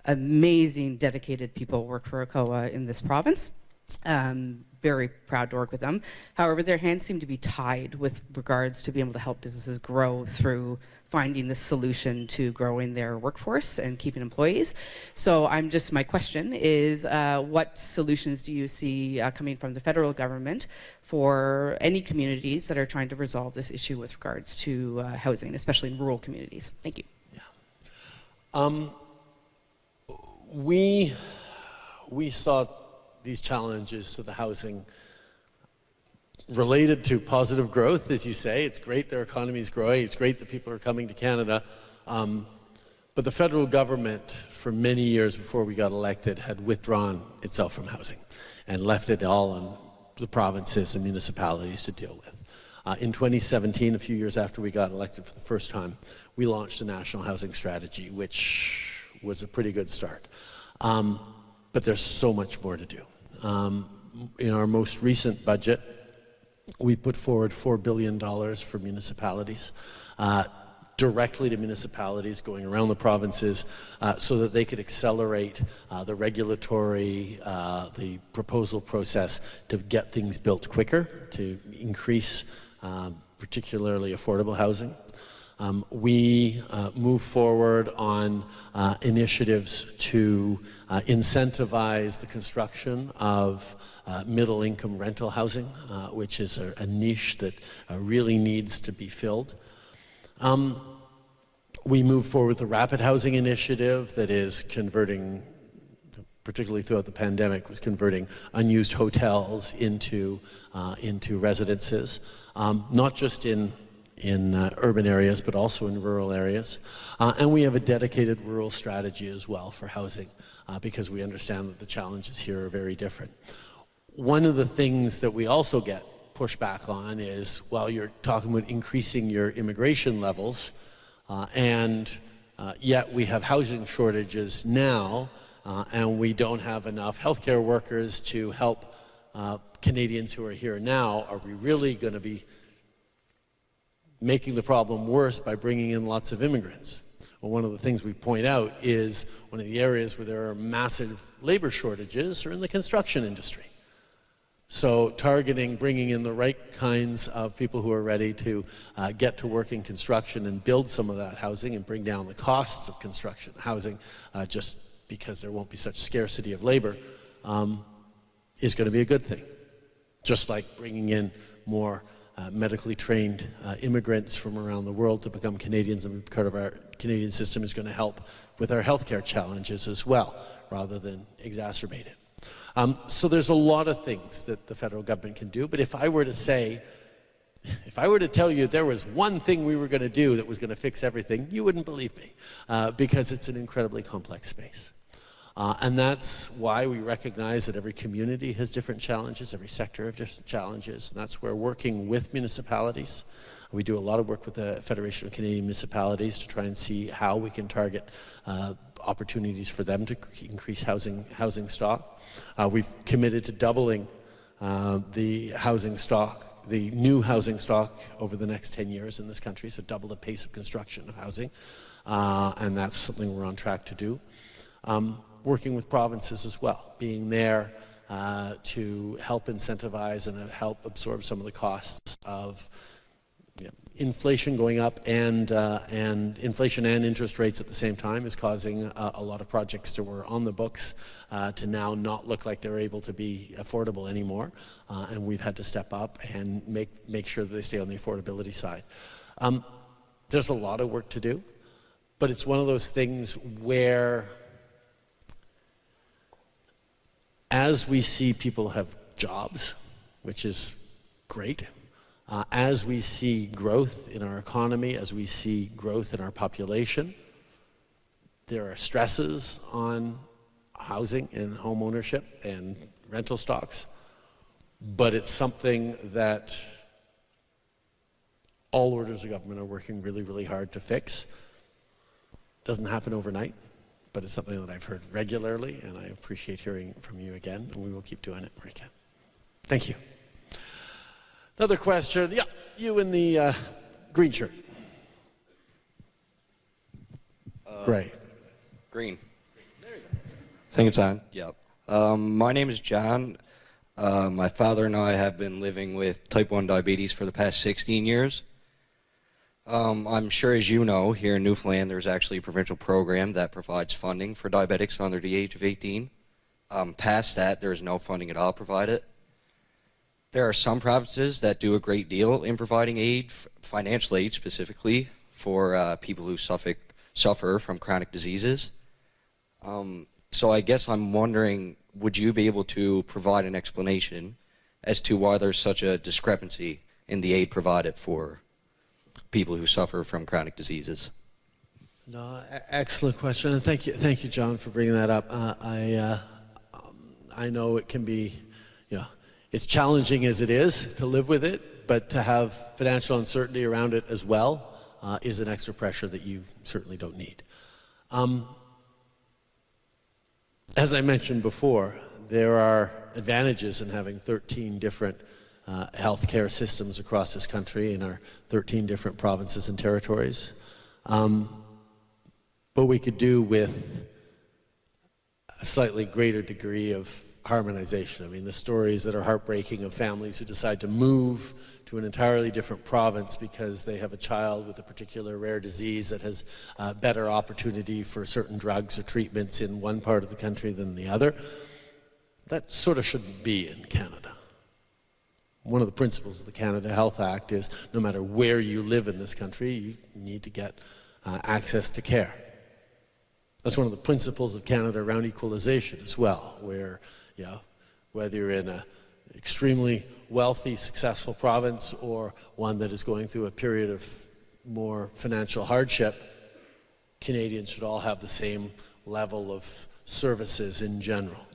Speaker 9: amazing dedicated people work for ACOA in this province. Very proud to work with them. However, their hands seem to be tied with regards to being able to help businesses grow through finding the solution to growing their workforce and keeping employees. So my question is, what solutions do you see coming from the federal government for any communities that are trying to resolve this issue with regards to housing, especially in rural communities? Thank you.
Speaker 4: Yeah. We saw these challenges to the housing related to positive growth, as you say. It's great their economy is growing. It's great that people are coming to Canada. But the federal government, for many years before we got elected, had withdrawn itself from housing and left it all on the provinces and municipalities to deal with. In 2017, a few years after we got elected for the first time, we launched a national housing strategy, which was a pretty good start. But there's so much more to do. In our most recent budget, we put forward $4 billion for municipalities, directly to municipalities going around the provinces, so that they could accelerate the regulatory, the proposal process to get things built quicker, to increase particularly affordable housing. We move forward on initiatives to incentivize the construction of middle-income rental housing, which is a niche that really needs to be filled. We move forward with the Rapid Housing Initiative that is converting, particularly throughout the pandemic, was converting unused hotels into residences, not just in urban areas, but also in rural areas. And we have a dedicated rural strategy as well for housing, because we understand that the challenges here are very different. One of the things that we also get pushback on is, well, you're talking about increasing your immigration levels, and yet we have housing shortages now, and we don't have enough healthcare workers to help Canadians who are here now. Are we really going to be making the problem worse by bringing in lots of immigrants? Well, one of the things we point out is one of the areas where there are massive labor shortages are in the construction industry. So targeting bringing in the right kinds of people who are ready to get to work in construction and build some of that housing and bring down the costs of construction housing, just because there won't be such scarcity of labor, is going to be a good thing. just like bringing in more medically trained immigrants from around the world to become Canadians and be part of our Canadian system is going to help with our healthcare challenges as well, rather than exacerbate it. So there's a lot of things that the federal government can do, but if I were to tell you there was one thing we were going to do that was going to fix everything, you wouldn't believe me, because it's an incredibly complex space. And that's why we recognize that every community has different challenges, every sector has different challenges, and that's where working with municipalities, we do a lot of work with the Federation of Canadian Municipalities to try and see how we can target opportunities for them to increase housing stock. We've committed to doubling the housing stock, the new housing stock over the next 10 years in this country, so double the pace of construction of housing, and that's something we're on track to do. Working with provinces as well, being there to help incentivize and help absorb some of the costs of inflation going up, and inflation and interest rates at the same time is causing a lot of projects that were on the books to now not look like they're able to be affordable anymore, and we've had to step up and make sure that they stay on the affordability side. There's a lot of work to do, but it's one of those things where as we see people have jobs, which is great, as we see growth in our economy, as we see growth in our population, there are stresses on housing and home ownership and rental stocks, but it's something that all orders of government are working really, really hard to fix. It doesn't happen overnight, but it's something that I've heard regularly, and I appreciate hearing from you again, and we will keep doing it where we can. Thank you. Another question. Yeah, you in the green shirt. Gray.
Speaker 10: Green. There you go. Thank you, John. Yep. My name is John. My father and I have been living with type 1 diabetes for the past 16 years. I'm sure, as you know, here in Newfoundland, there's actually a provincial program that provides funding for diabetics under the age of 18. Past that, there's no funding at all provided. There are some provinces that do a great deal in providing aid, financial aid specifically, for people who suffer from chronic diseases. So I guess I'm wondering, would you be able to provide an explanation as to why there's such a discrepancy in the aid provided for people who suffer from chronic diseases?
Speaker 4: No, excellent question, and thank you, John, for bringing that up. I know it can be, it's challenging as it is to live with it, but to have financial uncertainty around it as well is an extra pressure that you certainly don't need. As I mentioned before, there are advantages in having 13 different healthcare systems across this country in our 13 different provinces and territories. But we could do with a slightly greater degree of harmonization. I mean, the stories that are heartbreaking of families who decide to move to an entirely different province because they have a child with a particular rare disease that has better opportunity for certain drugs or treatments in one part of the country than the other. That sort of shouldn't be in Canada. One of the principles of the Canada Health Act is no matter where you live in this country, you need to get access to care. That's one of the principles of Canada around equalization as well, where whether you're in an extremely wealthy, successful province or one that is going through a period of more financial hardship, Canadians should all have the same level of services in general.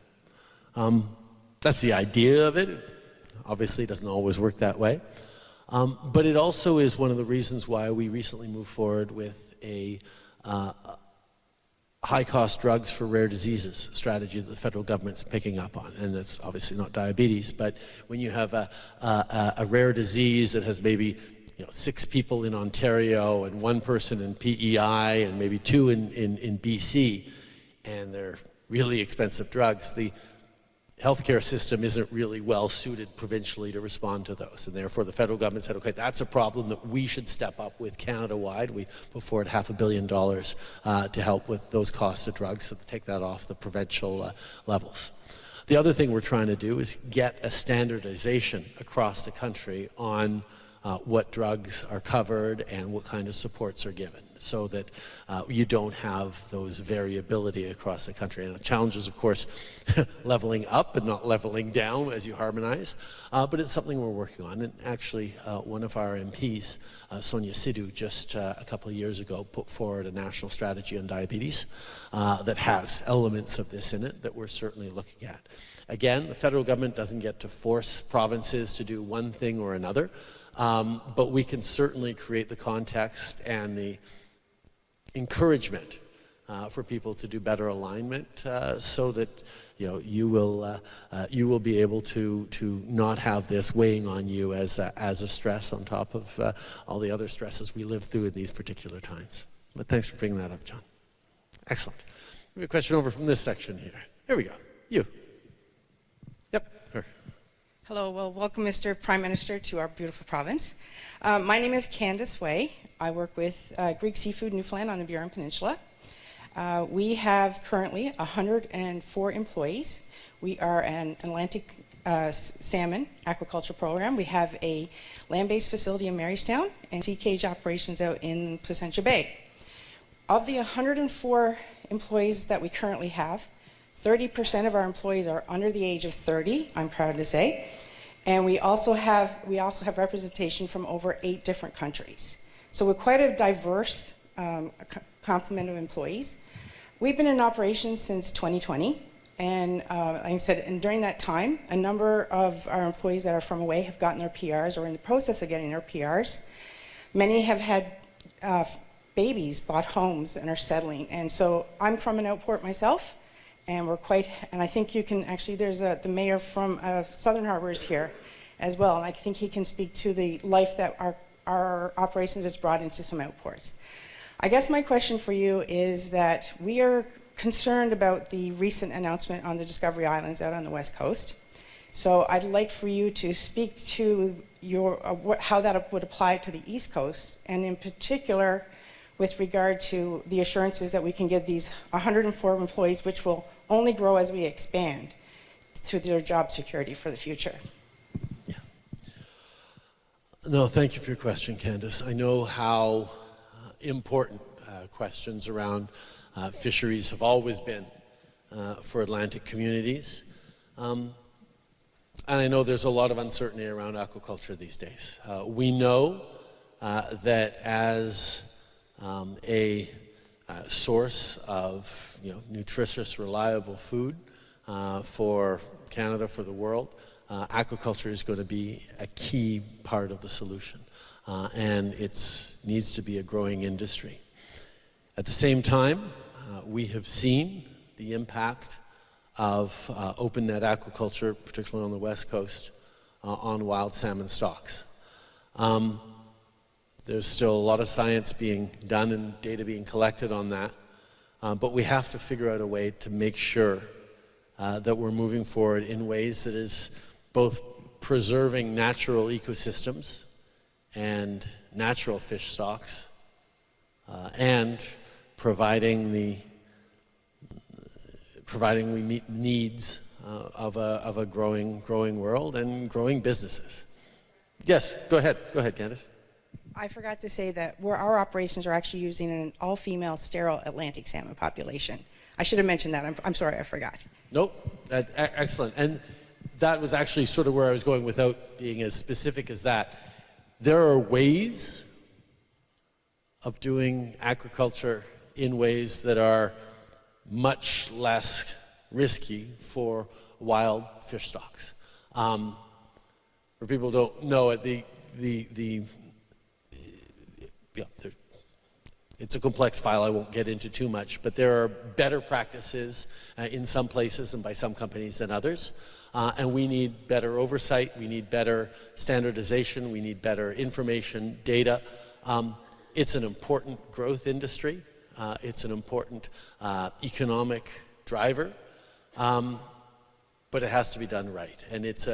Speaker 4: That's the idea of it. Obviously, it doesn't always work that way. But it also is one of the reasons why we recently moved forward with a high-cost drugs for rare diseases strategy that the federal government's picking up on. And it's obviously not diabetes, but when you have a rare disease that has maybe 6 people in Ontario and 1 person in PEI and maybe 2 in BC, and they're really expensive drugs, the healthcare system isn't really well suited provincially to respond to those. And therefore the federal government said, okay, that's a problem that we should step up with Canada-wide. We put forward $500 million to help with those costs of drugs, so to take that off the provincial levels. The other thing we're trying to do is get a standardization across the country on what drugs are covered and what kind of supports are given, so that you don't have those variability across the country. And the challenge is, of course, leveling up and not leveling down as you harmonize, but it's something we're working on. And actually, one of our MPs, Sonia Sidhu, just a couple of years ago put forward a national strategy on diabetes that has elements of this in it that we're certainly looking at. Again, the federal government doesn't get to force provinces to do one thing or another, but we can certainly create the context and the encouragement for people to do better alignment, so that you will be able to not have this weighing on you as a stress on top of all the other stresses we live through in these particular times. But thanks for bringing that up, John. Excellent. We have a question over from this section here. Here we go. You. Yep. Her.
Speaker 11: Hello, well, welcome, Mr. Prime Minister, to our beautiful province. My name is Candace Way. I work with Greek Seafood Newfoundland on the Burin Peninsula. We have currently 104 employees. We are an Atlantic salmon aquaculture program. We have a land-based facility in Marystown and sea cage operations out in Placentia Bay. Of the 104 employees that we currently have, 30% of our employees are under the age of 30, I'm proud to say, and we also have representation from over 8 different countries. So we're quite a diverse complement of employees. We've been in operation since 2020, and like I said, and during that time, a number of our employees that are from away have gotten their PRs or in the process of getting their PRs. Many have had babies, bought homes, and are settling. And so I'm from an outport myself, and I think you can actually, there's the mayor from Southern Harbour is here as well, and I think he can speak to the life that our operations has brought into some outports. I guess my question for you is that we are concerned about the recent announcement on the Discovery Islands out on the West Coast. So I'd like for you to speak to how that would apply to the East Coast, and in particular with regard to the assurances that we can give these 104 employees, which will only grow as we expand, to their job security for the future.
Speaker 4: Yeah. No, thank you for your question, Candace. I know how important questions around fisheries have always been for Atlantic communities. And I know there's a lot of uncertainty around aquaculture these days. We know that as a source of nutritious, reliable food for Canada, for the world, aquaculture is going to be a key part of the solution. And it needs to be a growing industry. At the same time, we have seen the impact of open net aquaculture, particularly on the West Coast, on wild salmon stocks. There's still a lot of science being done and data being collected on that, but we have to figure out a way to make sure that we're moving forward in ways that is both preserving natural ecosystems and natural fish stocks, and providing we meet needs of a growing world and growing businesses. Yes, go ahead, Candace.
Speaker 11: I forgot to say that our operations are actually using an all-female sterile Atlantic salmon population. I should have mentioned that. I'm sorry, I forgot.
Speaker 4: Nope, excellent. And that was actually sort of where I was going without being as specific as that. There are ways of doing agriculture in ways that are much less risky for wild fish stocks. For people who don't know it, it's a complex file I won't get into too much, but there are better practices in some places and by some companies than others. And we need better oversight, we need better standardization, we need better information, data. It's an important growth industry. It's an important economic driver, but it has to be done right. And it's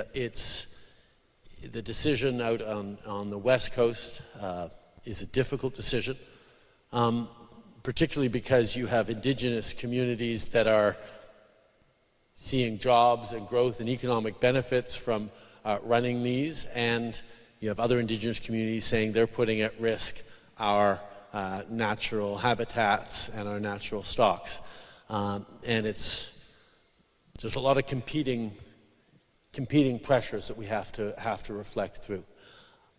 Speaker 4: the decision out on the West Coast is a difficult decision, particularly because you have indigenous communities that are seeing jobs and growth and economic benefits from running these, and you have other Indigenous communities saying they're putting at risk our natural habitats and our natural stocks. And there's a lot of competing pressures that we have to reflect through.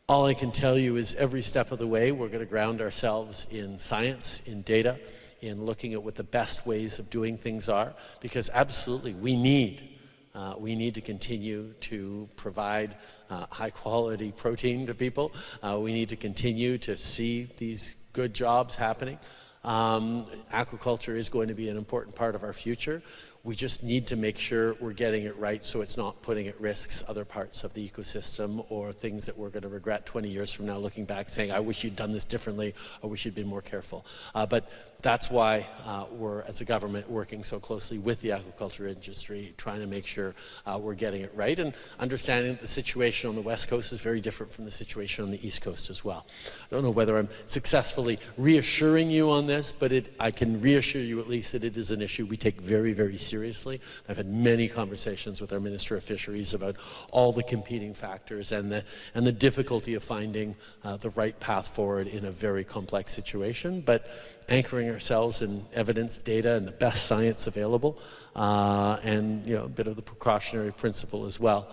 Speaker 4: All I can tell you is every step of the way we're going to ground ourselves in science, in data, in looking at what the best ways of doing things are, because absolutely we need to continue to provide high quality protein to people. We need to continue to see these good jobs happening. Aquaculture is going to be an important part of our future. We just need to make sure we're getting it right so it's not putting at risk other parts of the ecosystem or things that we're going to regret 20 years from now looking back saying, I wish you'd done this differently, or we should have been more careful. But that's why we're, as a government, working so closely with the aquaculture industry, trying to make sure we're getting it right, and understanding that the situation on the West Coast is very different from the situation on the East Coast as well. I don't know whether I'm successfully reassuring you on this, but I can reassure you at least that it is an issue we take very, very seriously. I've had many conversations with our Minister of Fisheries about all the competing factors and the difficulty of finding the right path forward in a very complex situation, but anchoring ourselves in evidence, data, and the best science available, and a bit of the precautionary principle as well,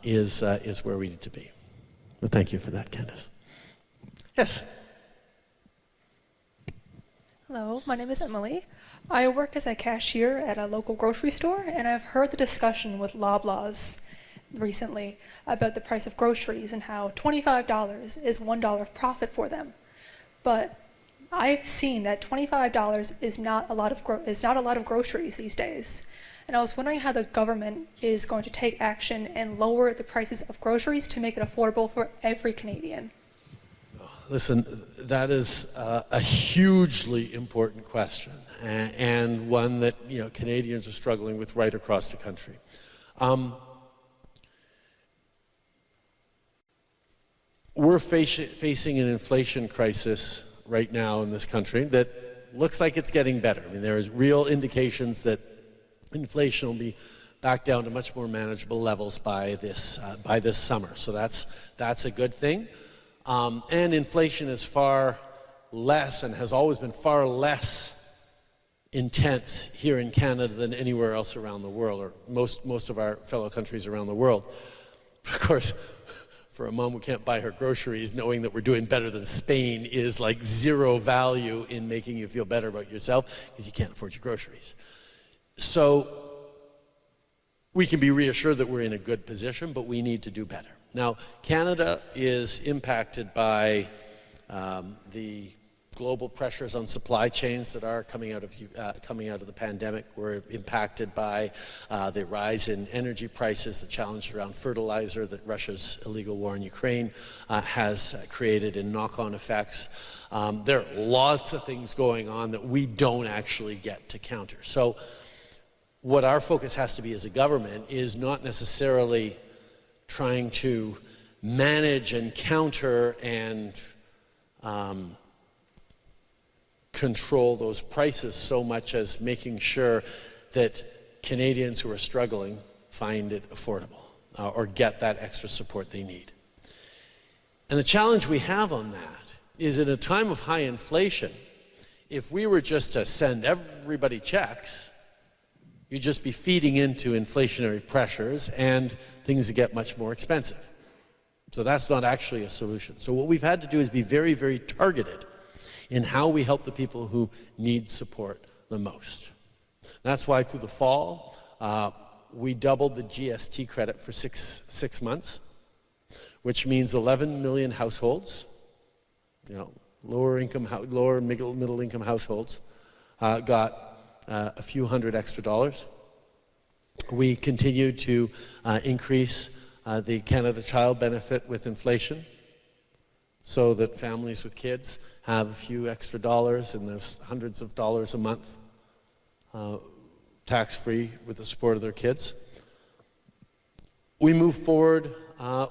Speaker 4: is where we need to be. But thank you for that, Candace. Yes.
Speaker 12: Hello, my name is Emily. I work as a cashier at a local grocery store, and I've heard the discussion with Loblaws recently about the price of groceries and how $25 is $1 of profit for them. But I've seen that $25 is not a lot of groceries these days. And I was wondering how the government is going to take action and lower the prices of groceries to make it affordable for every Canadian.
Speaker 4: Listen, that is a hugely important question, and one that Canadians are struggling with right across the country. We're facing an inflation crisis right now in this country that looks like it's getting better. I mean, there's real indications that inflation will be back down to much more manageable levels by this summer. So that's a good thing. And inflation is far less, and has always been far less intense here in Canada than anywhere else around the world, or most of our fellow countries around the world. Of course, for a mom who can't buy her groceries, knowing that we're doing better than Spain is like zero value in making you feel better about yourself, because you can't afford your groceries. So we can be reassured that we're in a good position, but we need to do better. Now, Canada is impacted by the global pressures on supply chains that are coming out of the pandemic. We're impacted by the rise in energy prices, the challenge around fertilizer that Russia's illegal war in Ukraine has created, and knock-on effects. There are lots of things going on that we don't actually get to counter. So what our focus has to be as a government is not necessarily trying to manage and counter and control those prices so much as making sure that Canadians who are struggling find it affordable or get that extra support they need. And the challenge we have on that is, in a time of high inflation, if we were just to send everybody checks, you'd just be feeding into inflationary pressures and things would get much more expensive. So that's not actually a solution. So what we've had to do is be very, very targeted in how we help the people who need support the most. That's why through the fall, we doubled the GST credit for six months, which means 11 million households, lower middle income households, got a few hundred extra dollars. We continue to increase the Canada Child Benefit with inflation, so that families with kids have a few extra dollars, and there's hundreds of dollars a month tax-free with the support of their kids. We move forward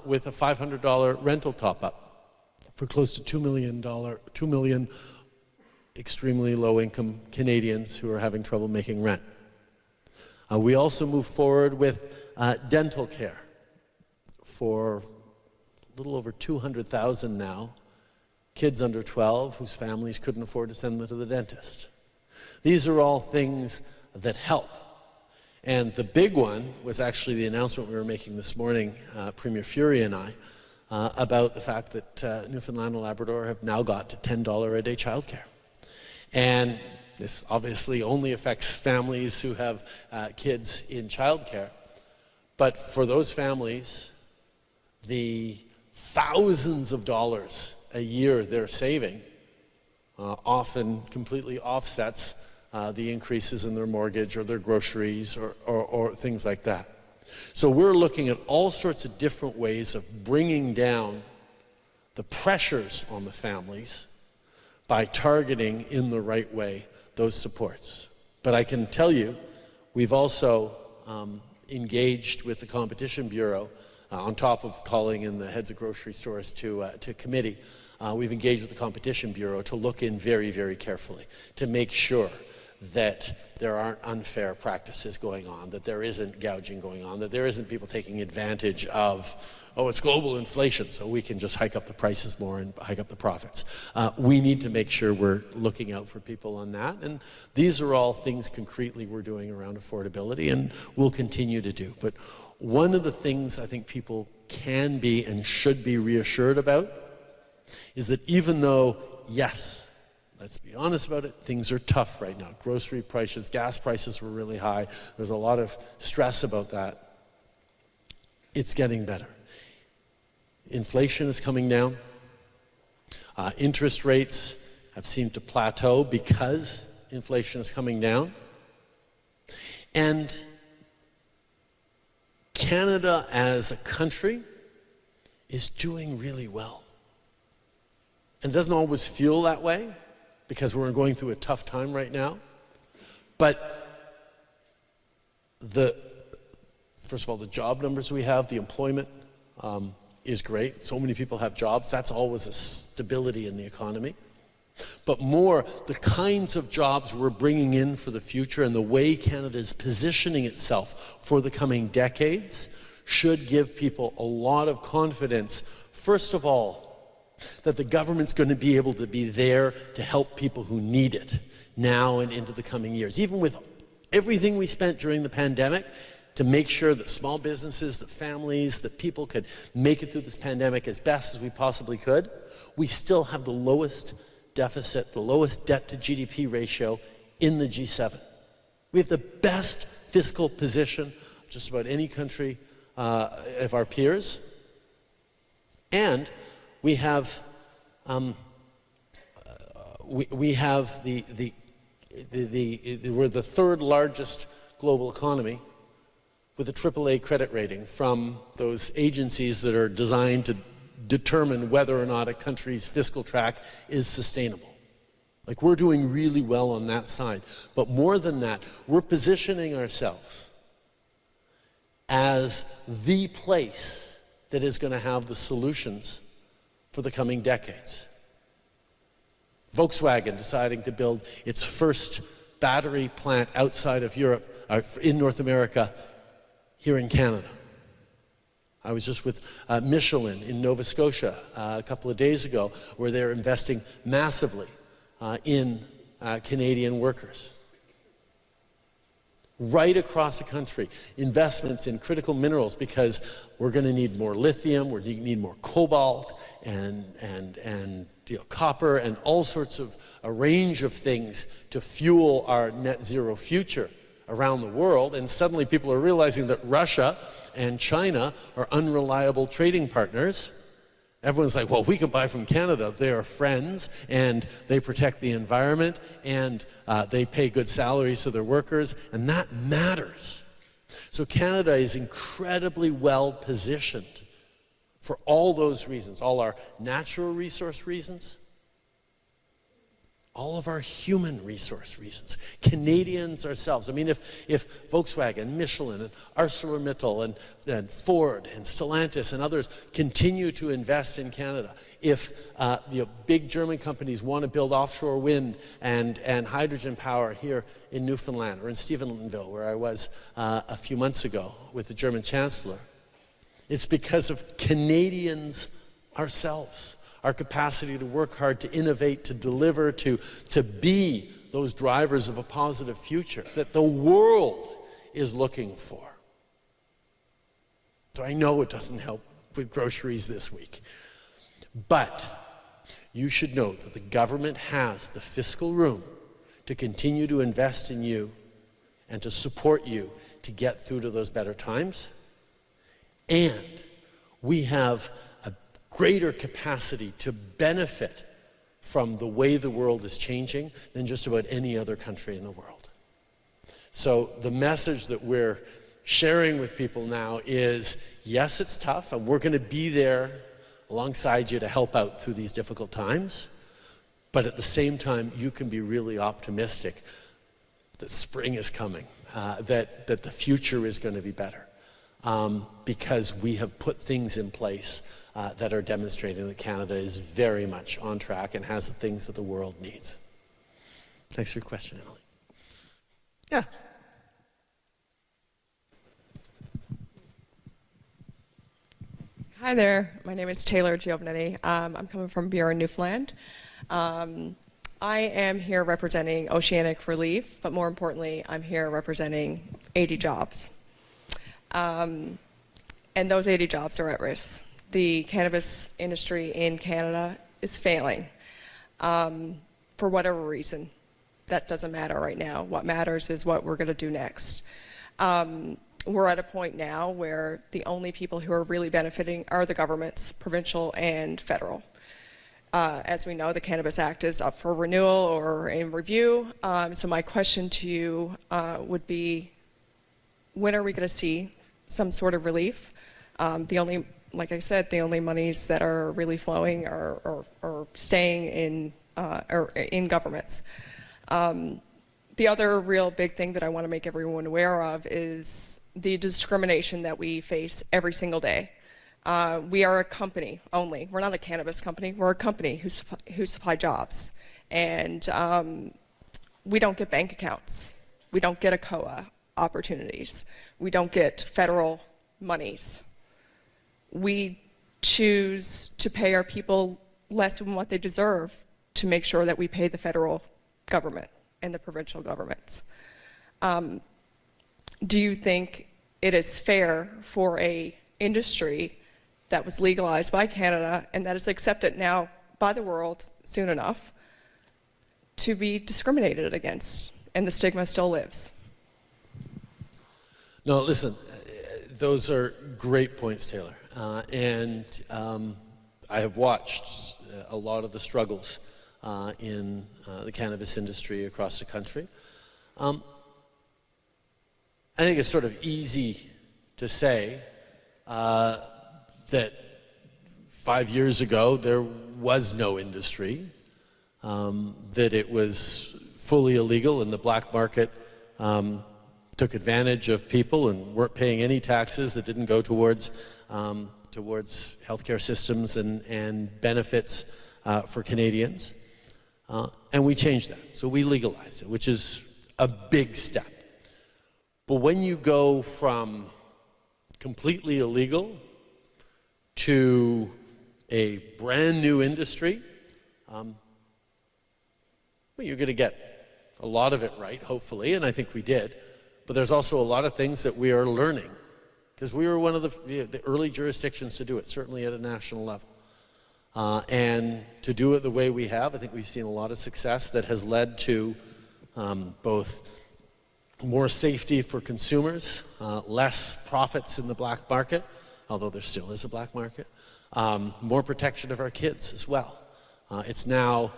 Speaker 4: with a $500 rental top-up for close to $2 million extremely low-income Canadians who are having trouble making rent. We also moved forward with dental care for a little over 200,000 now, kids under 12 whose families couldn't afford to send them to the dentist. These are all things that help. And the big one was actually the announcement we were making this morning, Premier Fury and I, about the fact that Newfoundland and Labrador have now got to $10 a day childcare. And this obviously only affects families who have kids in childcare. But for those families, the thousands of dollars a year they're saving often completely offsets the increases in their mortgage or their groceries or things like that. So we're looking at all sorts of different ways of bringing down the pressures on the families by targeting in the right way those supports. But I can tell you, we've also engaged with the Competition Bureau, on top of calling in the heads of grocery stores to committee. We've engaged with the Competition Bureau to look in very, very carefully to make sure that there aren't unfair practices going on, that there isn't gouging going on, that there isn't people taking advantage of, oh, it's global inflation, so we can just hike up the prices more and hike up the profits. We need to make sure we're looking out for people on that, and these are all things concretely we're doing around affordability and we'll continue to do. But one of the things I think people can be and should be reassured about is that even though, yes, let's be honest about it, things are tough right now. Grocery prices, gas prices were really high. There's a lot of stress about that. It's getting better. Inflation is coming down. Interest rates have seemed to plateau because inflation is coming down. And Canada as a country is doing really well. And it doesn't always feel that way, because we're going through a tough time right now. But first of all, the job numbers we have, the employment is great. So many people have jobs. That's always a stability in the economy. But more, the kinds of jobs we're bringing in for the future and the way Canada is positioning itself for the coming decades should give people a lot of confidence, first of all, that the government's going to be able to be there to help people who need it now and into the coming years. Even with everything we spent during the pandemic to make sure that small businesses, that families, that people could make it through this pandemic as best as we possibly could, we still have the lowest deficit, the lowest debt to GDP ratio in the G7. We have the best fiscal position of just about any country of our peers. And we have we're the third largest global economy with a AAA credit rating from those agencies that are designed to determine whether or not a country's fiscal track is sustainable. Like, we're doing really well on that side. But more than that, we're positioning ourselves as the place that is going to have the solutions for the coming decades. Volkswagen deciding to build its first battery plant outside of Europe, in North America, here in Canada. I was just with Michelin in Nova Scotia a couple of days ago, where they're investing massively in Canadian workers. Right across the country, investments in critical minerals, because we're going to need more lithium, we're going to need more cobalt and copper and all sorts of a range of things to fuel our net zero future around the world. And suddenly people are realizing that Russia and China are unreliable trading partners. Everyone's like, well, we can buy from Canada. They are friends, and they protect the environment, and they pay good salaries to their workers, and that matters. So Canada is incredibly well positioned for all those reasons, all our natural resource reasons, all of our human resource reasons. Canadians ourselves. I mean, if Volkswagen, Michelin, and ArcelorMittal, and Ford, and Stellantis, and others continue to invest in Canada, if big German companies want to build offshore wind and hydrogen power here in Newfoundland or in Stephenville, where I was a few months ago with the German Chancellor, it's because of Canadians ourselves. Our capacity to work hard, to innovate, to deliver, to be those drivers of a positive future that the world is looking for. So I know it doesn't help with groceries this week, but you should know that the government has the fiscal room to continue to invest in you and to support you to get through to those better times. And we have a greater capacity to benefit from the way the world is changing than just about any other country in the world. So the message that we're sharing with people now is, yes, it's tough, and we're going to be there alongside you to help out through these difficult times, but at the same time, you can be really optimistic that spring is coming, that the future is going to be better. Because we have put things in place that are demonstrating that Canada is very much on track and has the things that the world needs. Thanks for your question, Emily.
Speaker 1: Yeah.
Speaker 13: Hi there, my name is Taylor Giovannetti. I'm coming from Buren, Newfoundland. I am here representing Oceanic Relief, but more importantly, I'm here representing 80 jobs. And those 80 jobs are at risk. The cannabis industry in Canada is failing for whatever reason. That doesn't matter right now. What matters is what we're going to do next. We're at a point now where the only people who are really benefiting are the governments, provincial and federal. As we know, the Cannabis Act is up for renewal or in review. So my question to you would be, when are we going to see some sort of relief? Like I said, the only monies that are really flowing are staying in governments. The other real big thing that I want to make everyone aware of is the discrimination that we face every single day. We are a company only. We're not a cannabis company. We're a company who supply jobs. And we don't get bank accounts. We don't get ACOA opportunities. We don't get federal monies. We choose to pay our people less than what they deserve to make sure that we pay the federal government and the provincial governments. Do you think it is fair for a industry that was legalized by Canada and that is accepted now by the world soon enough to be discriminated against, and the stigma still lives?
Speaker 4: No, listen, those are great points, Taylor. And I have watched a lot of the struggles in the cannabis industry across the country. I think it's sort of easy to say that 5 years ago there was no industry, that it was fully illegal and the black market took advantage of people and weren't paying any taxes that didn't go towards healthcare systems and benefits for Canadians. And we changed that. So we legalized it, which is a big step. But when you go from completely illegal to a brand new industry, well, you're going to get a lot of it right, hopefully, and I think we did. But there's also a lot of things that we are learning, because we were one of the early jurisdictions to do it, certainly at a national level. And to do it the way we have, I think we've seen a lot of success that has led to both more safety for consumers, less profits in the black market, although there still is a black market, more protection of our kids as well. It's now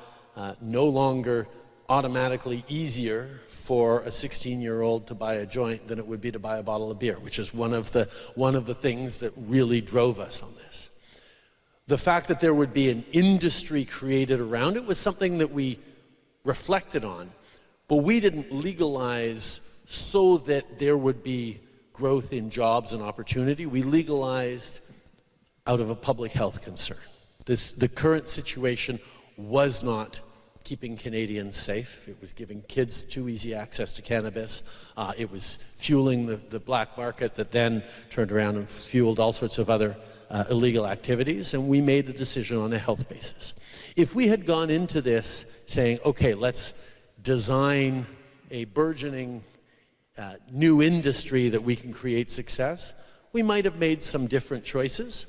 Speaker 4: no longer automatically easier for a 16-year-old to buy a joint than it would be to buy a bottle of beer, which is one of the things that really drove us on this. The fact that there would be an industry created around it was something that we reflected on, but we didn't legalize so that there would be growth in jobs and opportunity. We legalized out of a public health concern. The current situation was not keeping Canadians safe. It was giving kids too easy access to cannabis. It was fueling the black market that then turned around and fueled all sorts of other illegal activities, and we made a decision on a health basis. If we had gone into this saying, okay, let's design a burgeoning new industry that we can create success, we might have made some different choices,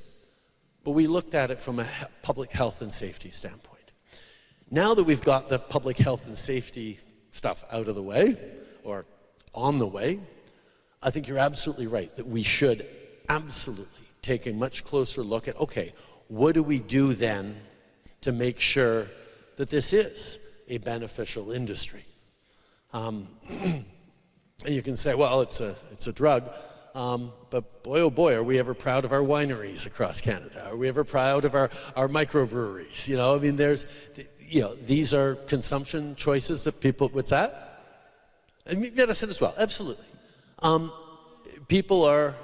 Speaker 4: but we looked at it from a public health and safety standpoint. Now that we've got the public health and safety stuff out of the way, or on the way, I think you're absolutely right that we should absolutely take a much closer look at, okay, what do we do then to make sure that this is a beneficial industry? And you can say, well, it's a drug, but boy, oh boy, are we ever proud of our wineries across Canada? Are we ever proud of our microbreweries? You know, I mean, these are consumption choices that people, what's that? And medicine as well, absolutely. People are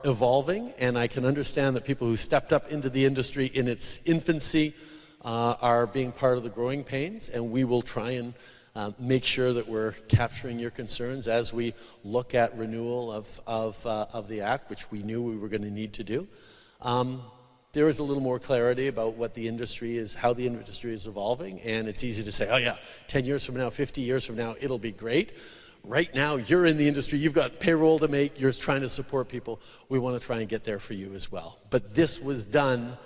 Speaker 4: evolving, and I can understand that people who stepped up into the industry in its infancy are being part of the growing pains, and we will try and make sure that we're capturing your concerns as we look at renewal of the Act, which we knew we were going to need to do. There is a little more clarity about what the industry is, how the industry is evolving, and it's easy to say, oh yeah, 10 years from now, 50 years from now, it'll be great. Right now, you're in the industry, you've got payroll to make, you're trying to support people. We want to try and get there for you as well. But this was done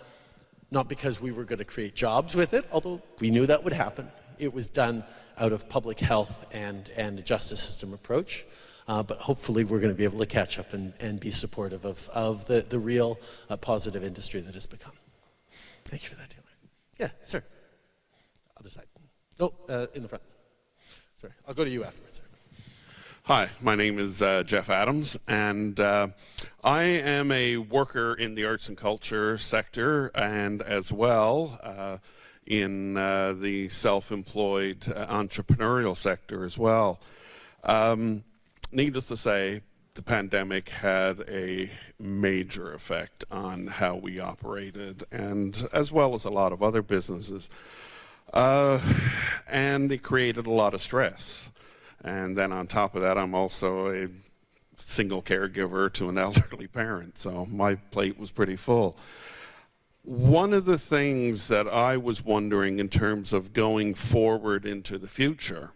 Speaker 4: not because we were going to create jobs with it, although we knew that would happen. It was done out of public health and a justice system approach. But hopefully we're going to be able to catch up and be supportive of the real positive industry that has become. Thank you for that, Taylor. Yeah, sir. Other side. No, in the front. Sorry, I'll go to you afterwards, sir.
Speaker 14: Hi, my name is Jeff Adams, and I am a worker in the arts and culture sector, and as well in the self-employed entrepreneurial sector as well. Needless to say, the pandemic had a major effect on how we operated, and as well as a lot of other businesses. And it created a lot of stress. And then on top of that, I'm also a single caregiver to an elderly parent, so my plate was pretty full. One of the things that I was wondering in terms of going forward into the future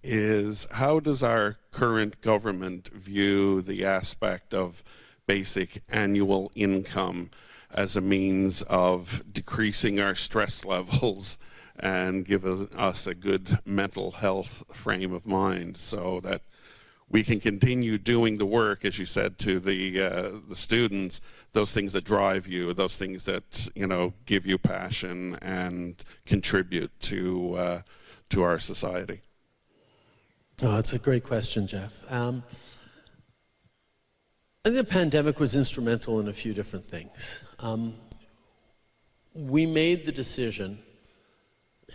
Speaker 14: is, how does our current government view the aspect of basic annual income as a means of decreasing our stress levels and giving us a good mental health frame of mind, so that we can continue doing the work, as you said, to the students, those things that drive you, those things that, you know, give you passion and contribute to our society?
Speaker 4: Oh, that's a great question, Jeff. I think the pandemic was instrumental in a few different things. We made the decision,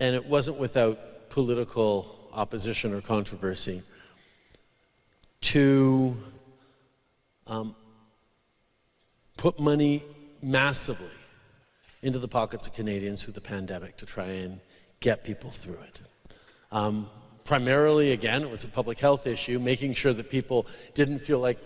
Speaker 4: and it wasn't without political opposition or controversy, to put money massively into the pockets of Canadians through the pandemic to try and get people through it. Primarily, again, it was a public health issue, making sure that people didn't feel like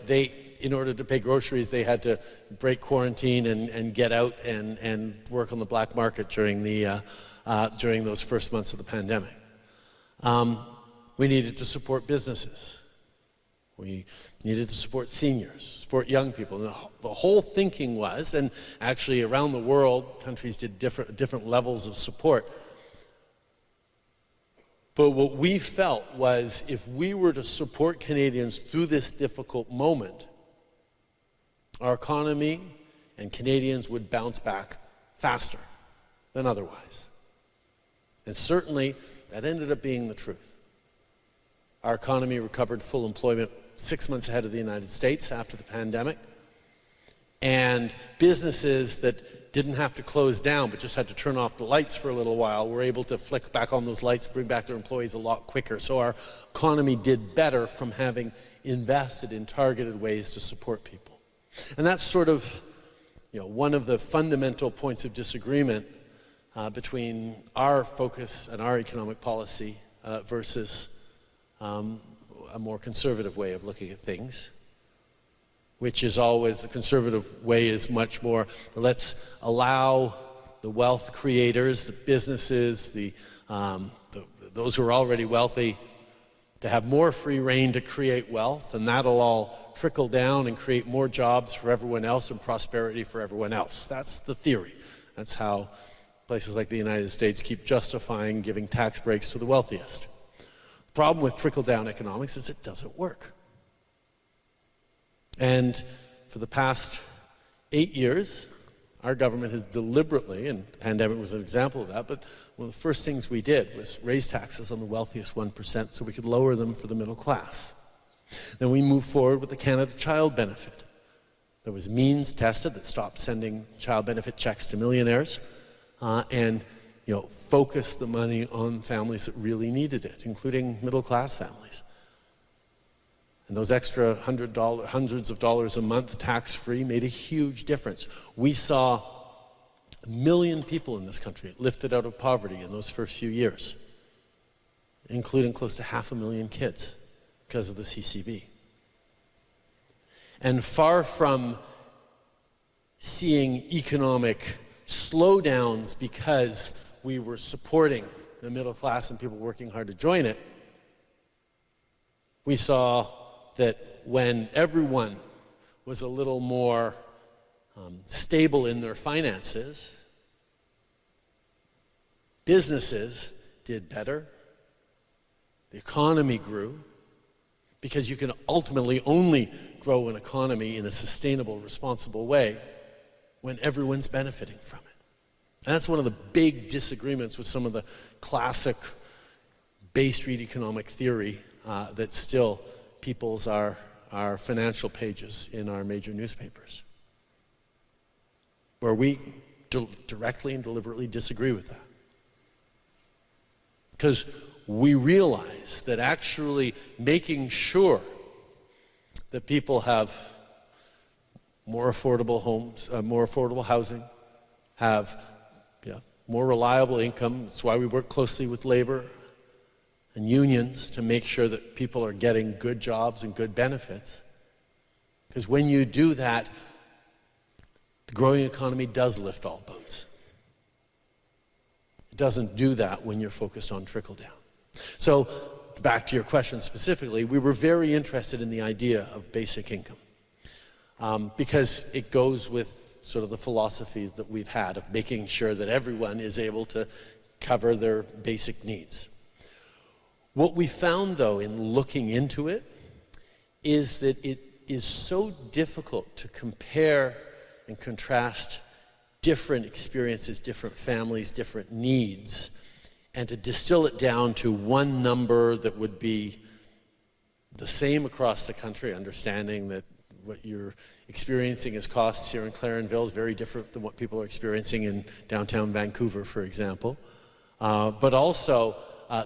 Speaker 4: in order to pay groceries, they had to break quarantine and get out and work on the black market during those first months of the pandemic. We needed to support businesses. We needed to support seniors, support young people. And the whole thinking was, and actually around the world, countries did different levels of support. But what we felt was, if we were to support Canadians through this difficult moment, our economy and Canadians would bounce back faster than otherwise. And certainly, that ended up being the truth. Our economy recovered full employment 6 months ahead of the United States after the pandemic. And businesses that didn't have to close down but just had to turn off the lights for a little while were able to flick back on those lights, bring back their employees a lot quicker. So our economy did better from having invested in targeted ways to support people. And that's sort of, you know, one of the fundamental points of disagreement between our focus and our economic policy versus a more conservative way of looking at things, which is always, the conservative way is much more, let's allow the wealth creators, the businesses, those who are already wealthy to have more free rein to create wealth, and that'll all trickle down and create more jobs for everyone else and prosperity for everyone else. That's the theory. That's how places like the United States keep justifying giving tax breaks to the wealthiest. The problem with trickle-down economics is it doesn't work. And for the past 8 years, our government has deliberately, and the pandemic was an example of that, but one of the first things we did was raise taxes on the wealthiest 1% so we could lower them for the middle class. Then we moved forward with the Canada Child Benefit. There was means tested that stopped sending child benefit checks to millionaires and focused the money on families that really needed it, including middle class families. And those extra hundreds of dollars a month tax-free made a huge difference. We saw 1 million people in this country lifted out of poverty in those first few years, including close to 500,000 kids because of the CCB. And far from seeing economic slowdowns because we were supporting the middle class and people working hard to join it, we saw that when everyone was a little more stable in their finances, businesses did better, the economy grew, because you can ultimately only grow an economy in a sustainable, responsible way when everyone's benefiting from it. And that's one of the big disagreements with some of the classic Bay Street economic theory that still peoples our financial pages in our major newspapers, where we directly and deliberately disagree with that. Because we realize that actually making sure that people have more affordable homes, more affordable housing, have more reliable income. That's why we work closely with labor and unions to make sure that people are getting good jobs and good benefits. Because when you do that, the growing economy does lift all boats. It doesn't do that when you're focused on trickle down. So back to your question specifically, we were very interested in the idea of basic income because it goes with sort of the philosophies that we've had of making sure that everyone is able to cover their basic needs. What we found, though, in looking into it is that it is so difficult to compare and contrast different experiences, different families, different needs, and to distill it down to one number that would be the same across the country, understanding that what you're experiencing as costs here in Clarenville is very different than what people are experiencing in downtown Vancouver, for example. But also,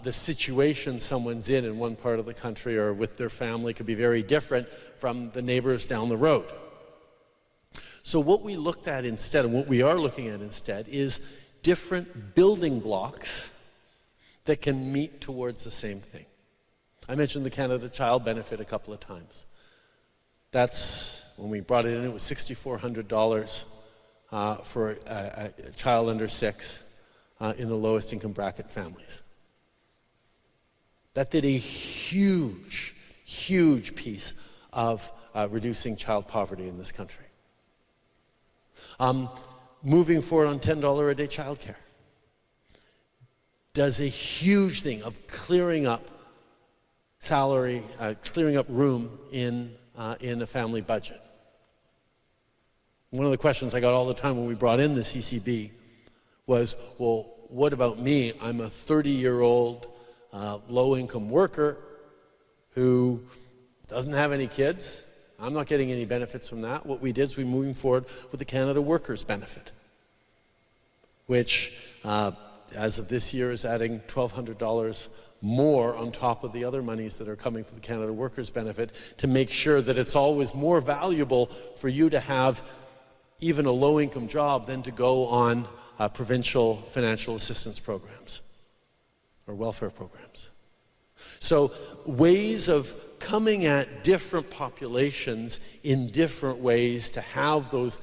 Speaker 4: the situation someone's in one part of the country or with their family could be very different from the neighbors down the road. So what we looked at instead, and what we are looking at instead, is different building blocks that can meet towards the same thing. I mentioned the Canada Child Benefit a couple of times. That's, when we brought it in, it was $6,400 for a child under 6 in the lowest income bracket families. That did a huge, huge piece of reducing child poverty in this country. Moving forward on $10 a day childcare does a huge thing of clearing up salary, clearing up room in a family budget. One of the questions I got all the time when we brought in the CCB was, well, what about me? I'm a 30-year-old low-income worker who doesn't have any kids. I'm not getting any benefits from that. What we did is we moved forward with the Canada Workers Benefit. which as of this year is adding $1,200 more on top of the other monies that are coming from the Canada Workers Benefit to make sure that it's always more valuable for you to have even a low-income job than to go on provincial financial assistance programs or welfare programs. So ways of coming at different populations in different ways to have those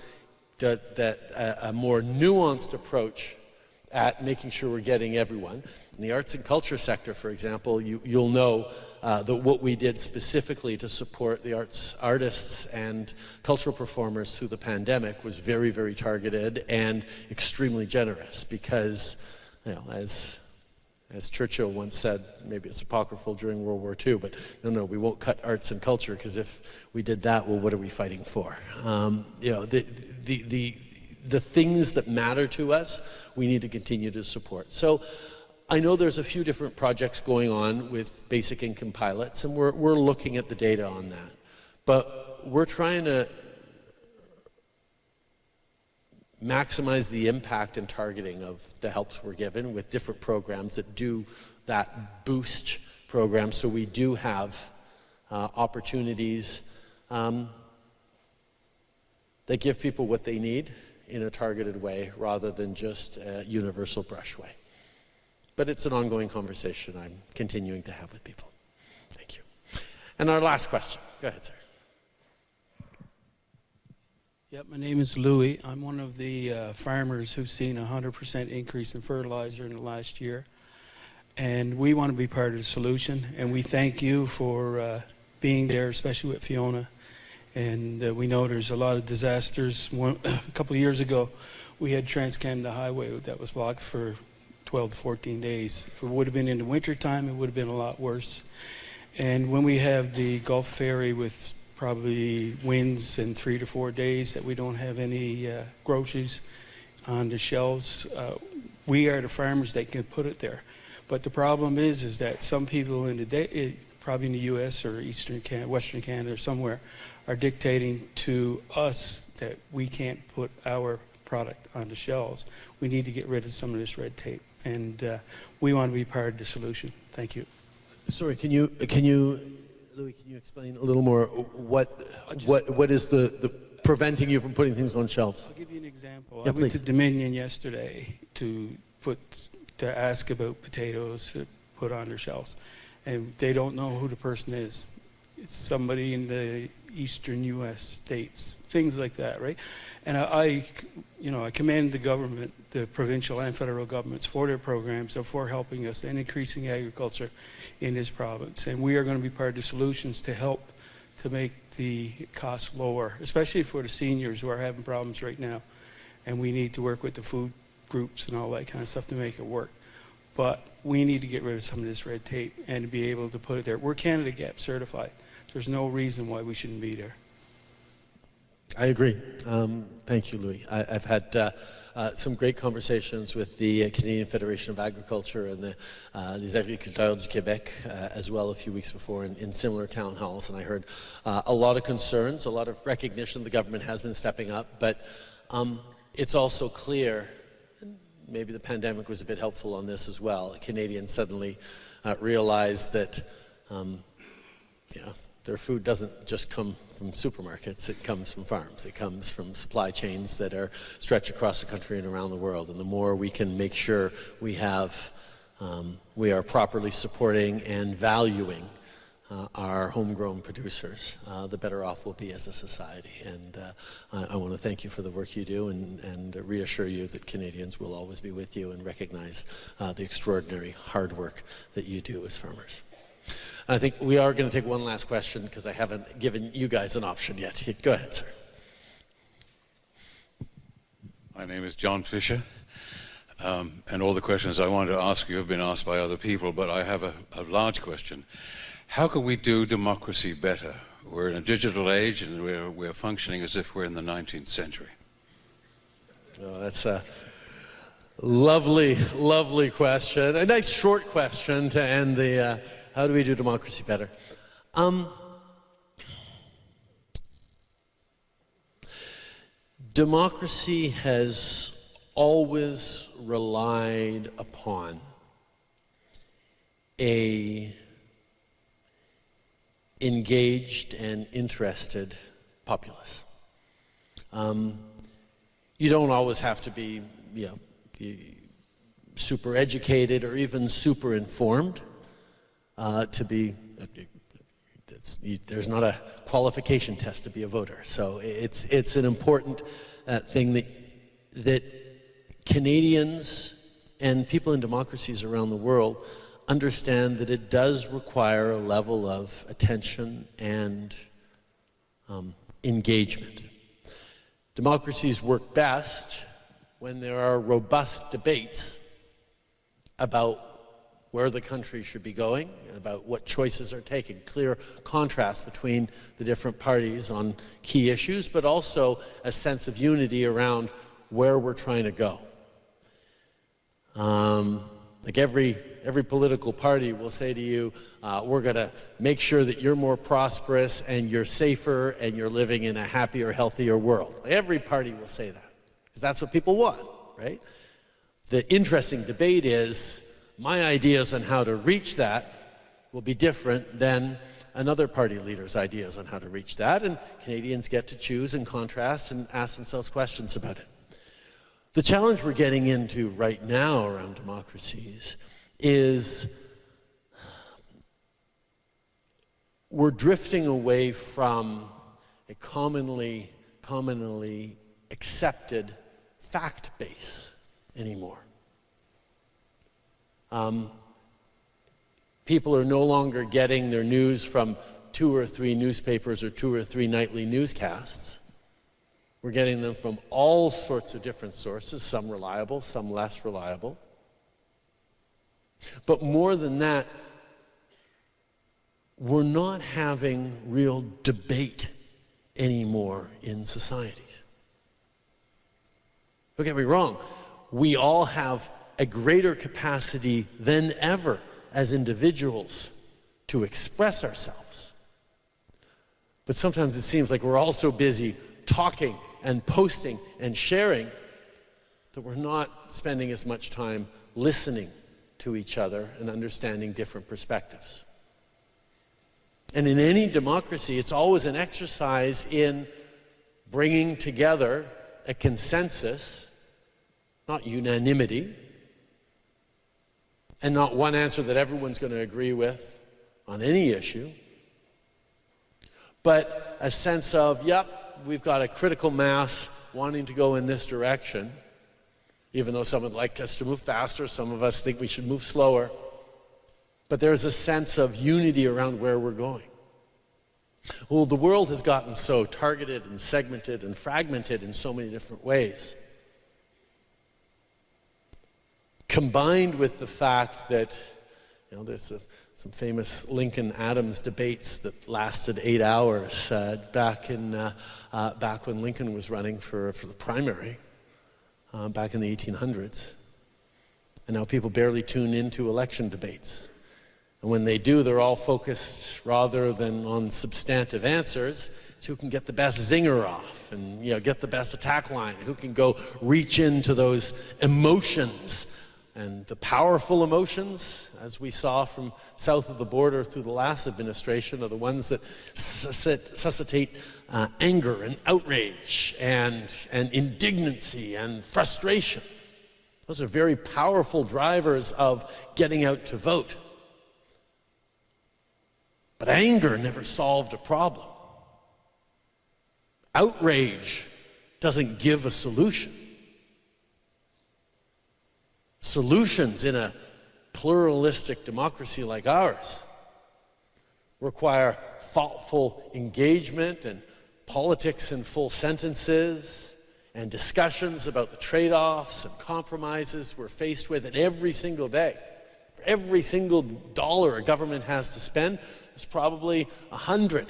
Speaker 4: a more nuanced approach at making sure we're getting everyone. In the arts and culture sector, for example, you'll know that what we did specifically to support the artists and cultural performers through the pandemic was very, very targeted and extremely generous because, you know, as Churchill once said, maybe it's apocryphal during World War II, but no, we won't cut arts and culture because if we did that, well, what are we fighting for? You know, the things that matter to us, we need to continue to support. So I know there's a few different projects going on with basic income pilots, and we're looking at the data on that. But we're trying to maximize the impact and targeting of the helps we're given with different programs that do that boost program, so we do have opportunities that give people what they need in a targeted way rather than just a universal brush way. But it's an ongoing conversation I'm continuing to have with people. Thank you. And our last question. Go ahead, sir.
Speaker 15: Yep, my name is Louis. I'm one of the farmers who've seen a 100% increase in fertilizer in the last year. And we want to be part of the solution. And we thank you for being there, especially with Fiona. And we know there's a lot of disasters. A couple of years ago, we had Trans-Canada Highway that was blocked for 12 to 14 days. If it would have been in the winter time, it would have been a lot worse. And when we have the Gulf Ferry with probably winds in 3 to 4 days that we don't have any groceries on the shelves, we are the farmers that can put it there. But the problem is that some people in the day, probably in the U.S. or Eastern Canada, Western Canada or somewhere, are dictating to us that we can't put our product on the shelves. We need to get rid of some of this red tape, and we want to be part of the solution. Thank you.
Speaker 4: Sorry, can you, Louis, can you explain a little more what is the preventing you from putting things on shelves?
Speaker 15: I'll give you an example.
Speaker 4: Yeah,
Speaker 15: I went
Speaker 4: please.
Speaker 15: to Dominion yesterday to ask about potatoes to put on their shelves, and they don't know who the person is. It's somebody in the eastern U.S. states, things like that, right? And I commend the government, the provincial and federal governments, for their programs and for helping us and increasing agriculture in this province. And we are going to be part of the solutions to help to make the costs lower, especially for the seniors who are having problems right now. And we need to work with the food groups and all that kind of stuff to make it work. But we need to get rid of some of this red tape and to be able to put it there. We're Canada Gap certified. There's no reason why we shouldn't be there.
Speaker 4: I agree. Thank you, Louis. I've had some great conversations with the Canadian Federation of Agriculture and les Agriculteurs du Québec as well a few weeks before in similar town halls, and I heard a lot of concerns, a lot of recognition the government has been stepping up, but it's also clear, maybe the pandemic was a bit helpful on this as well, Canadians suddenly realized that their food doesn't just come from supermarkets, it comes from farms. It comes from supply chains that are stretched across the country and around the world. And the more we can make sure we are properly supporting and valuing our homegrown producers, the better off we'll be as a society. And I want to thank you for the work you do and reassure you that Canadians will always be with you and recognize the extraordinary hard work that you do as farmers. I think we are going to take one last question because I haven't given you guys an option yet. Go ahead, sir.
Speaker 16: My name is John Fisher, and all the questions I wanted to ask you have been asked by other people, but I have a large question. How can we do democracy better? We're in a digital age and we're functioning as if we're in the 19th century.
Speaker 4: Oh, that's a lovely, lovely question. A nice short question to end the how do we do democracy better? Democracy has always relied upon a engaged and interested populace. You don't always have to be, super educated or even super informed to be. There's not a qualification test to be a voter, so it's an important thing that Canadians and people in democracies around the world understand that it does require a level of attention and engagement. Democracies work best when there are robust debates about where the country should be going, about what choices are taken, clear contrast between the different parties on key issues, but also a sense of unity around where we're trying to go. Like every political party will say to you, we're going to make sure that you're more prosperous and you're safer and you're living in a happier, healthier world. Every party will say that, because that's what people want, right? The interesting debate is, my ideas on how to reach that will be different than another party leader's ideas on how to reach that, and Canadians get to choose and contrast and ask themselves questions about it. The challenge we're getting into right now around democracies is we're drifting away from a commonly accepted fact base anymore. People are no longer getting their news from 2 or 3 newspapers or 2 or 3 nightly newscasts. We're getting them from all sorts of different sources, some reliable, some less reliable. But more than that, we're not having real debate anymore in societies. Don't get me wrong, we all have a greater capacity than ever as individuals to express ourselves. But sometimes it seems like we're all so busy talking and posting and sharing that we're not spending as much time listening to each other and understanding different perspectives. And in any democracy, it's always an exercise in bringing together a consensus, not unanimity, and not one answer that everyone's going to agree with on any issue, but a sense of, yep, we've got a critical mass wanting to go in this direction, even though some would like us to move faster, some of us think we should move slower, but there's a sense of unity around where we're going. Well, the world has gotten so targeted and segmented and fragmented in so many different ways, combined with the fact that, there's some famous Lincoln-Adams debates that lasted 8 hours back when Lincoln was running for the primary, back in the 1800s. And now people barely tune into election debates. And when they do, they're all focused, rather than on substantive answers, it's who can get the best zinger off and get the best attack line, who can go reach into those emotions. And the powerful emotions, as we saw from south of the border through the last administration, are the ones that suscitate anger and outrage and indignancy and frustration. Those are very powerful drivers of getting out to vote. But anger never solved a problem. Outrage doesn't give a solution. Solutions in a pluralistic democracy like ours require thoughtful engagement and politics in full sentences and discussions about the trade-offs and compromises we're faced with every single day. For every single dollar a government has to spend, there's probably $100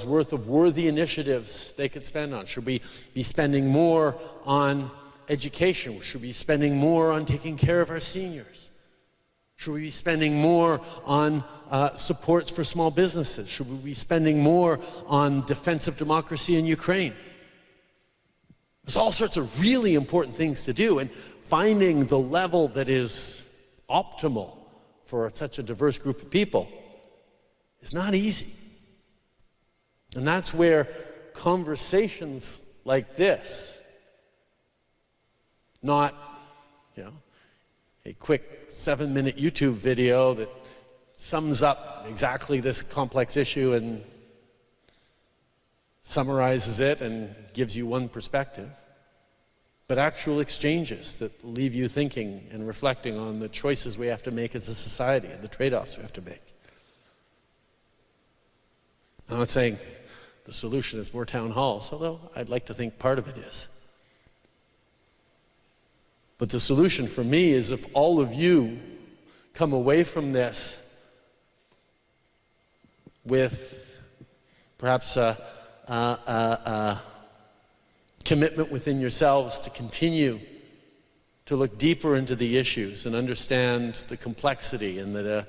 Speaker 4: worth of worthy initiatives they could spend on. Should we be spending more on education? Should we be spending more on taking care of our seniors? Should we be spending more on supports for small businesses? Should we be spending more on defense of democracy in Ukraine? There's all sorts of really important things to do, and finding the level that is optimal for such a diverse group of people is not easy. And that's where conversations like this, not, a quick 7-minute YouTube video that sums up exactly this complex issue and summarizes it and gives you one perspective, but actual exchanges that leave you thinking and reflecting on the choices we have to make as a society and the trade-offs we have to make. I'm not saying the solution is more town halls, although I'd like to think part of it is. But the solution for me is if all of you come away from this with perhaps a commitment within yourselves to continue to look deeper into the issues and understand the complexity, and that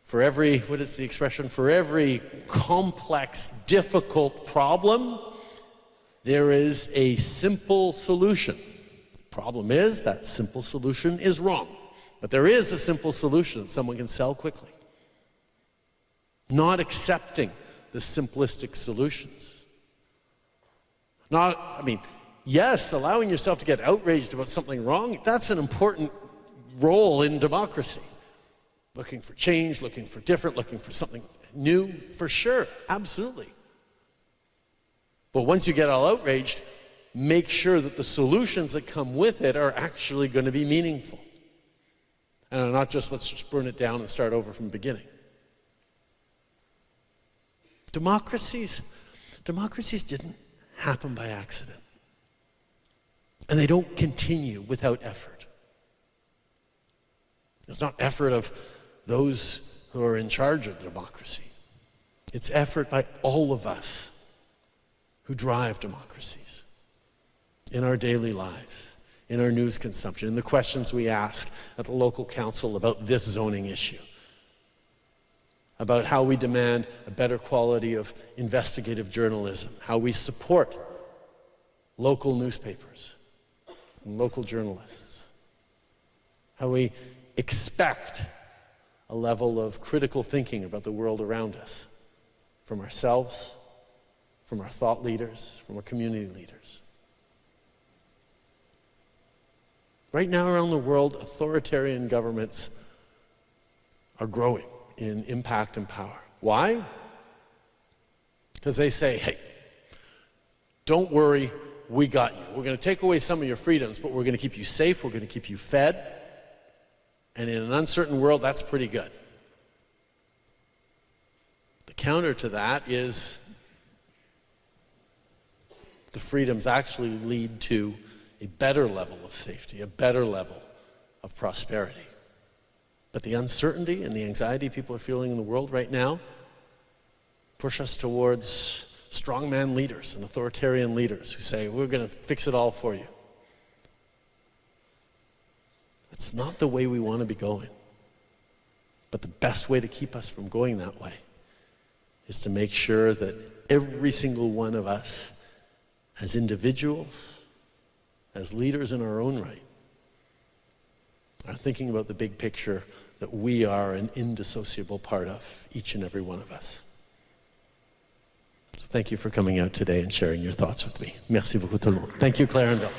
Speaker 4: for every, what is the expression, for every complex, difficult problem, there is a simple solution. The problem is that simple solution is wrong. But there is a simple solution that someone can sell quickly. Not accepting the simplistic solutions. Yes, allowing yourself to get outraged about something wrong, that's an important role in democracy. Looking for change, looking for different, looking for something new, for sure, absolutely. But once you get all outraged, make sure that the solutions that come with it are actually going to be meaningful. And not just, let's just burn it down and start over from the beginning. Democracies didn't happen by accident. And they don't continue without effort. It's not effort of those who are in charge of democracy. It's effort by all of us who drive democracies in our daily lives, in our news consumption, in the questions we ask at the local council about this zoning issue, about how we demand a better quality of investigative journalism, how we support local newspapers and local journalists, how we expect a level of critical thinking about the world around us from ourselves, from our thought leaders, from our community leaders. Right now around the world, authoritarian governments are growing in impact and power. Why? Because they say, hey, don't worry, we got you. We're going to take away some of your freedoms, but we're going to keep you safe, we're going to keep you fed, and in an uncertain world, that's pretty good. The counter to that is the freedoms actually lead to a better level of safety, a better level of prosperity. But the uncertainty and the anxiety people are feeling in the world right now push us towards strongman leaders and authoritarian leaders who say, we're going to fix it all for you. That's not the way we want to be going. But the best way to keep us from going that way is to make sure that every single one of us, as individuals, as leaders in our own right, are thinking about the big picture that we are an indissociable part of, each and every one of us. So thank you for coming out today and sharing your thoughts with me. Merci beaucoup tout le monde. Thank you, Clarenville.